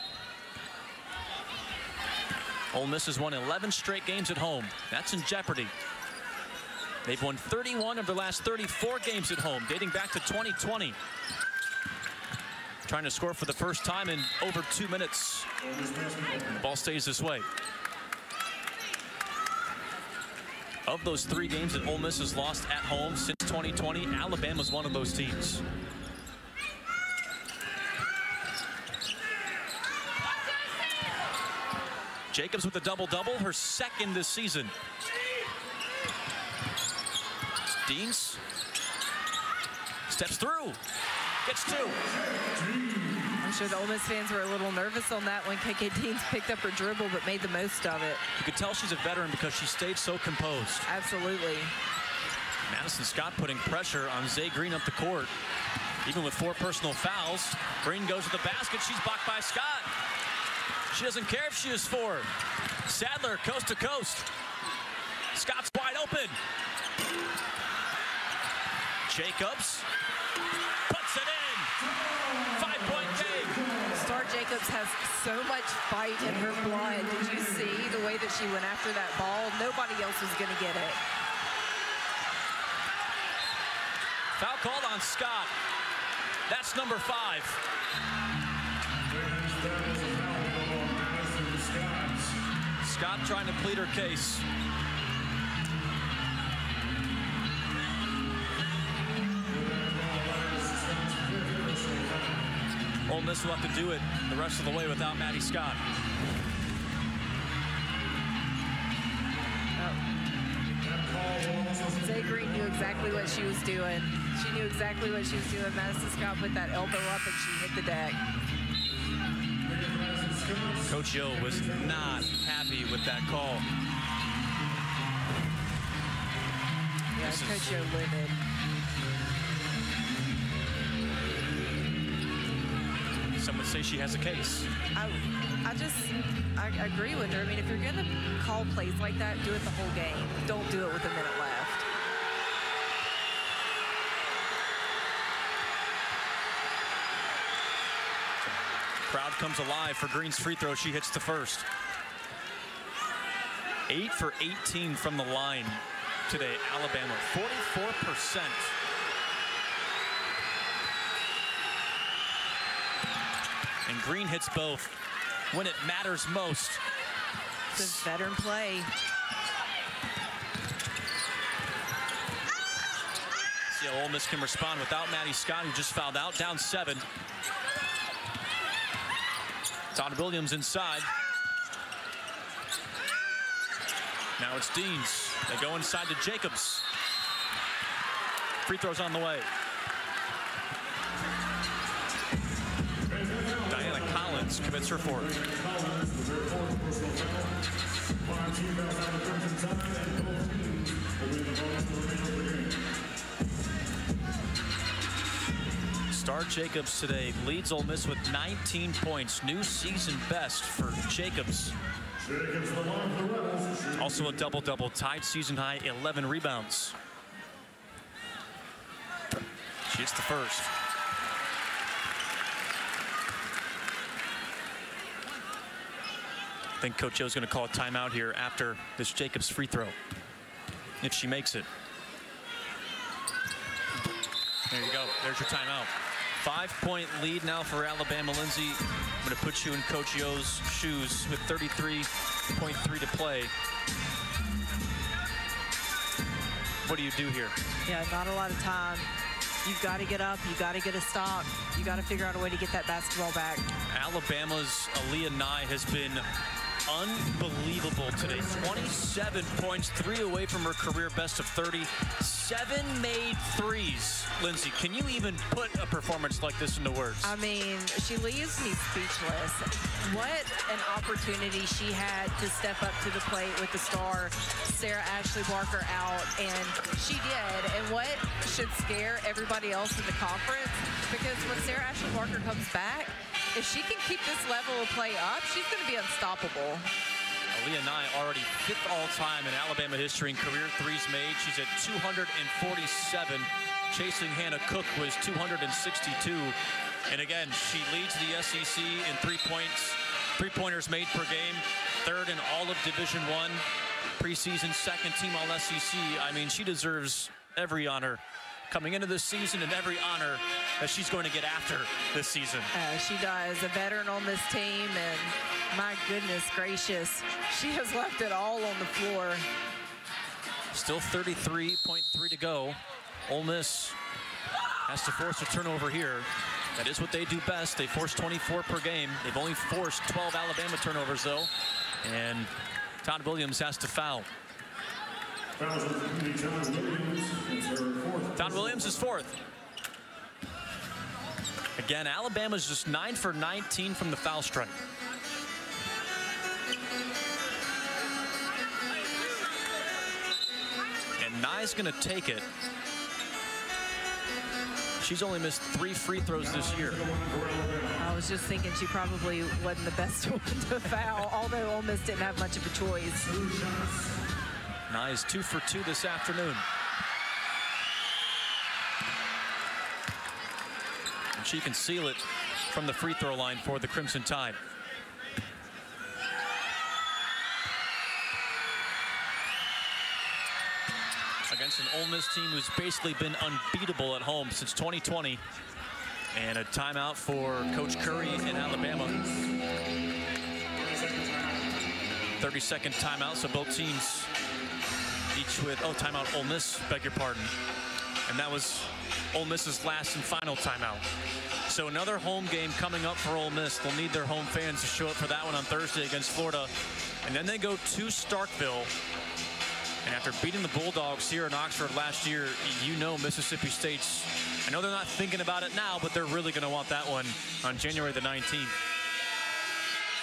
S2: Ole Miss has won 11 straight games at home. That's in jeopardy. They've won 31 of their last 34 games at home, dating back to 2020. Trying to score for the first time in over 2 minutes. The ball stays this way. Of those 3 games that Ole Miss has lost at home since 2020, Alabama's one of those teams. Jacobs with a double-double, her 2nd this season. Deans steps through, gets 2.
S1: I'm sure the Ole Miss fans were a little nervous on that when KK Deans picked up her dribble but made the most of it.
S2: You could tell she's a veteran because she stayed so composed.
S1: Absolutely.
S2: Madison Scott putting pressure on Zay Green up the court. Even with 4 personal fouls, Green goes to the basket. She's blocked by Scott. She doesn't care if she is 4. Sadler coast to coast. Scott's wide open. Jacobs puts it in. 5-point game.
S1: Star Jacobs has so much fight in her blood. Did you see the way that she went after that ball? Nobody else was going to get it.
S2: Foul called on Scott. That's number 5. Scott trying to plead her case. Ole Miss will have to do it the rest of the way without Maddie Scott.
S1: Oh. Zay Green knew exactly what she was doing. She knew exactly what she was doing. Madison Scott put that elbow up and she hit the deck.
S2: Coach Yo was not happy with that call.
S1: Yeah, Coach Yo livid.
S2: Some would say she has a case.
S1: I agree with her. I mean, if you're going to call plays like that, do it the whole game. Don't do it with a minute left.
S2: Crowd comes alive for Green's free throw. She hits the first. 8 for 18 from the line today, Alabama, 44%. And Green hits both when it matters most.
S1: It's a veteran play.
S2: See how Ole Miss can respond without Maddie Scott, who just fouled out, down 7. Todd Williams inside. Now it's Deans. They go inside to Jacobs. Free throws on the way. Diana Collins commits her fourth. Star Jacobs today leads Ole Miss with 19 points. New season best for Jacobs. Also a double-double, tied season high 11 rebounds. She hits the first. I think Coach Joe's going to call a timeout here after this Jacobs free throw, if she makes it. There you go. There's your timeout. 5-point lead now for Alabama. Lindsay, I'm going to put you in Coach Yo's shoes with 33.3 to play. What do you do here?
S1: Yeah, not a lot of time. You've got to get up. You've got to get a stop. You got to figure out a way to get that basketball back.
S2: Alabama's Aaliyah Nye has been unbelievable today. 27 points, 3 away from her career best of 30. 7 made threes. Lindsay, can you even put a performance like this into words?
S1: I mean, she leaves me speechless. What an opportunity she had to step up to the plate with the star, Sarah Ashley Barker, out, and she did. And what should scare everybody else in the conference, because when Sarah Ashley Barker comes back, if she can keep this level of play up, she's going to be unstoppable.
S2: Aaliyah Nye already 5th all-time in Alabama history in career threes made. She's at 247. Chasing Hannah Cook was 262. And again, she leads the SEC in three-pointers made per game, 3rd in all of Division I, preseason 2nd team All-SEC. I mean, she deserves every honor coming into this season and every honor that she's going to get after this season.
S1: She does. A veteran on this team, and my goodness gracious, she has left it all on the floor.
S2: Still 33.3 to go. Ole Miss has to force a turnover here. That is what they do best. They force 24 per game. They've only forced 12 Alabama turnovers, though. And Todd Williams has to foul. Todd Williams is 4th. Again, Alabama's just 9 for 19 from the foul stripe. And Nye's going to take it. She's only missed 3 free throws this year.
S1: I was just thinking she probably wasn't the best one to foul, although Ole Miss didn't have much of a choice.
S2: Nye is 2 for 2 this afternoon. And she can seal it from the free throw line for the Crimson Tide. Against an Ole Miss team who's basically been unbeatable at home since 2020. And a timeout for Coach Curry in Alabama. 30-second timeout, so both teams each with, timeout Ole Miss, beg your pardon. And that was Ole Miss's last and final timeout. So another home game coming up for Ole Miss. They'll need their home fans to show up for that one on Thursday against Florida. And then they go to Starkville And after beating the Bulldogs here in Oxford last year, you know Mississippi State's, I know they're not thinking about it now, but they're really going to want that one on January the 19th.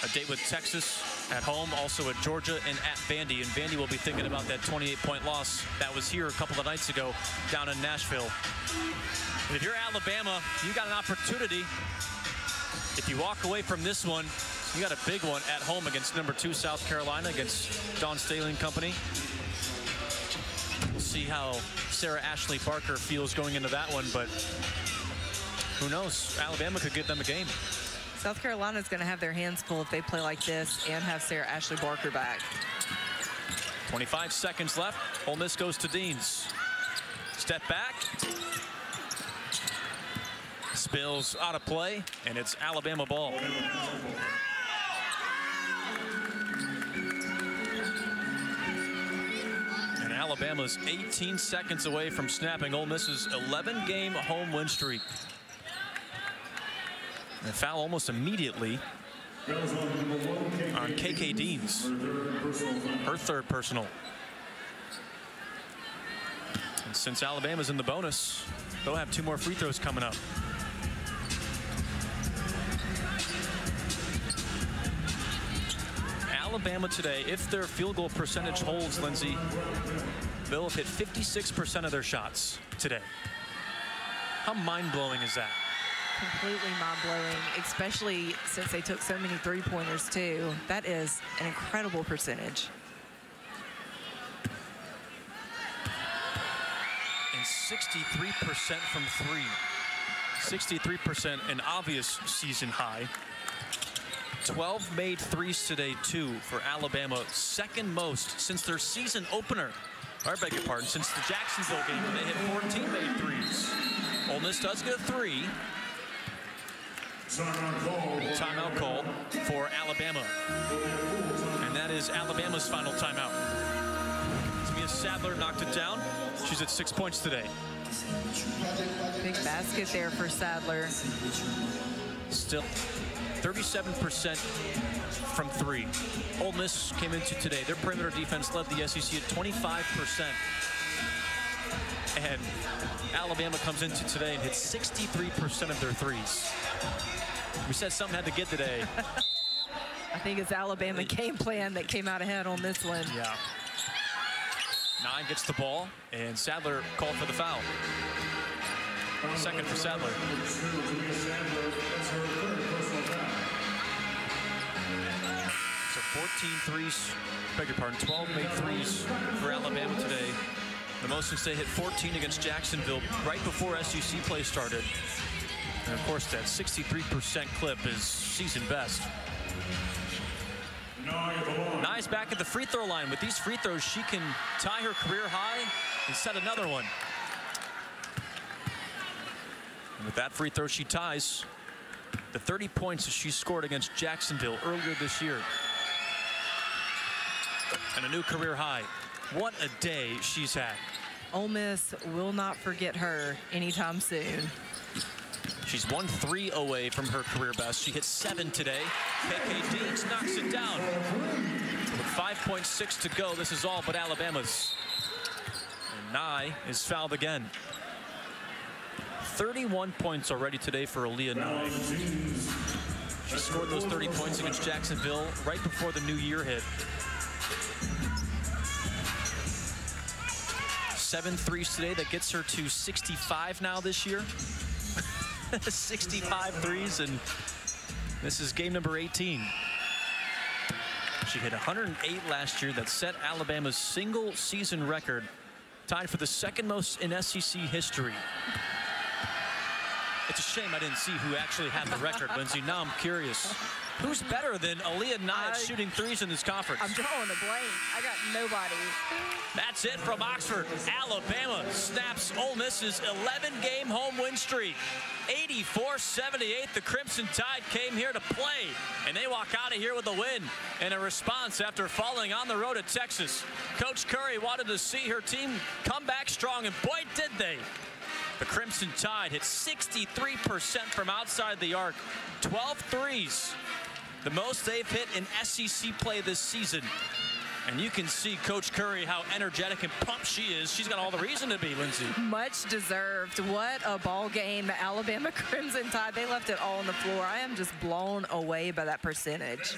S2: A date with Texas at home, also at Georgia and at Vandy. And Vandy will be thinking about that 28-point loss that was here a couple of nights ago down in Nashville. And if you're Alabama, you got an opportunity. If you walk away from this one, you got a big one at home against number 2 South Carolina, against Dawn Staley and company. We'll see how Sarah Ashley Barker feels going into that one, but who knows? Alabama could give them a game.
S1: South Carolina's going to have their hands full if they play like this and have Sarah Ashley Barker back.
S2: 25 seconds left. Ole Miss goes to Deans. Step back. Spills out of play, and it's Alabama ball. And Alabama's 18 seconds away from snapping Ole Miss's 11-game home win streak. And a foul almost immediately on KK Deans, her third personal. And since Alabama's in the bonus, they'll have 2 more free throws coming up. Alabama today, if their field goal percentage holds, Lindsay, they'll have hit 56% of their shots today. How mind-blowing is that?
S1: Completely mind-blowing, especially since they took so many three-pointers too. That is an incredible percentage.
S2: And 63% from 3. 63%, an obvious season high. 12 made threes today too for Alabama, second most since their season opener. I beg your pardon, since the Jacksonville game when they hit 14 made threes. Ole Miss does get a 3. Timeout call for Alabama. And that is Alabama's final timeout. Tamia Sadler knocked it down. She's at 6 points today.
S1: Big basket there for Sadler.
S2: Still 37% from 3. Ole Miss came into today. Their perimeter defense led the SEC at 25%. And Alabama comes into today and hits 63% of their threes. We said something had to get today.
S1: I think it's Alabama game plan that came out ahead on this one.
S2: Yeah. 9 gets the ball, and Sadler called for the foul. Second for Sadler. So 14 threes, beg your pardon, 12 made threes for Alabama today. The most since they hit 14 against Jacksonville right before SEC play started. And of course, that 63% clip is season best. Nye's back at the free throw line. With these free throws, she can tie her career high and set another one. And with that free throw, she ties the 30 points that she scored against Jacksonville earlier this year. And a new career high. What a day she's had.
S1: Ole Miss will not forget her anytime soon.
S2: She's 1 3 away from her career best. She hit 7 today. KK Deans knocks it down. With 5.6 to go, this is all but Alabama's. And Nye is fouled again. 31 points already today for Aaliyah Nye. She scored those 30 points against Jacksonville right before the new year hit. 7 threes today. That gets her to 65 now this year. 65 threes, and this is game number 18. She hit 108 last year. That set Alabama's single season record, tied for the second most in SEC history. It's a shame I didn't see who actually had the record, Lindsay. Now I'm curious. Who's better than Aaliyah Nye at shooting threes in this conference?
S1: I'm drawing a blank. I got nobody.
S2: That's it from Oxford. Alabama snaps Ole Miss's 11-game home win streak. 84-78, the Crimson Tide came here to play, and they walk out of here with a win and a response after falling on the road at Texas. Coach Curry wanted to see her team come back strong, and boy, did they. The Crimson Tide hit 63% from outside the arc, 12 threes, the most they've hit in SEC play this season. And you can see Coach Curry, how energetic and pumped she is. She's got all the reason to be, Lindsay.
S1: Much deserved. What a ball game. Alabama Crimson Tide, they left it all on the floor. I am just blown away by that percentage.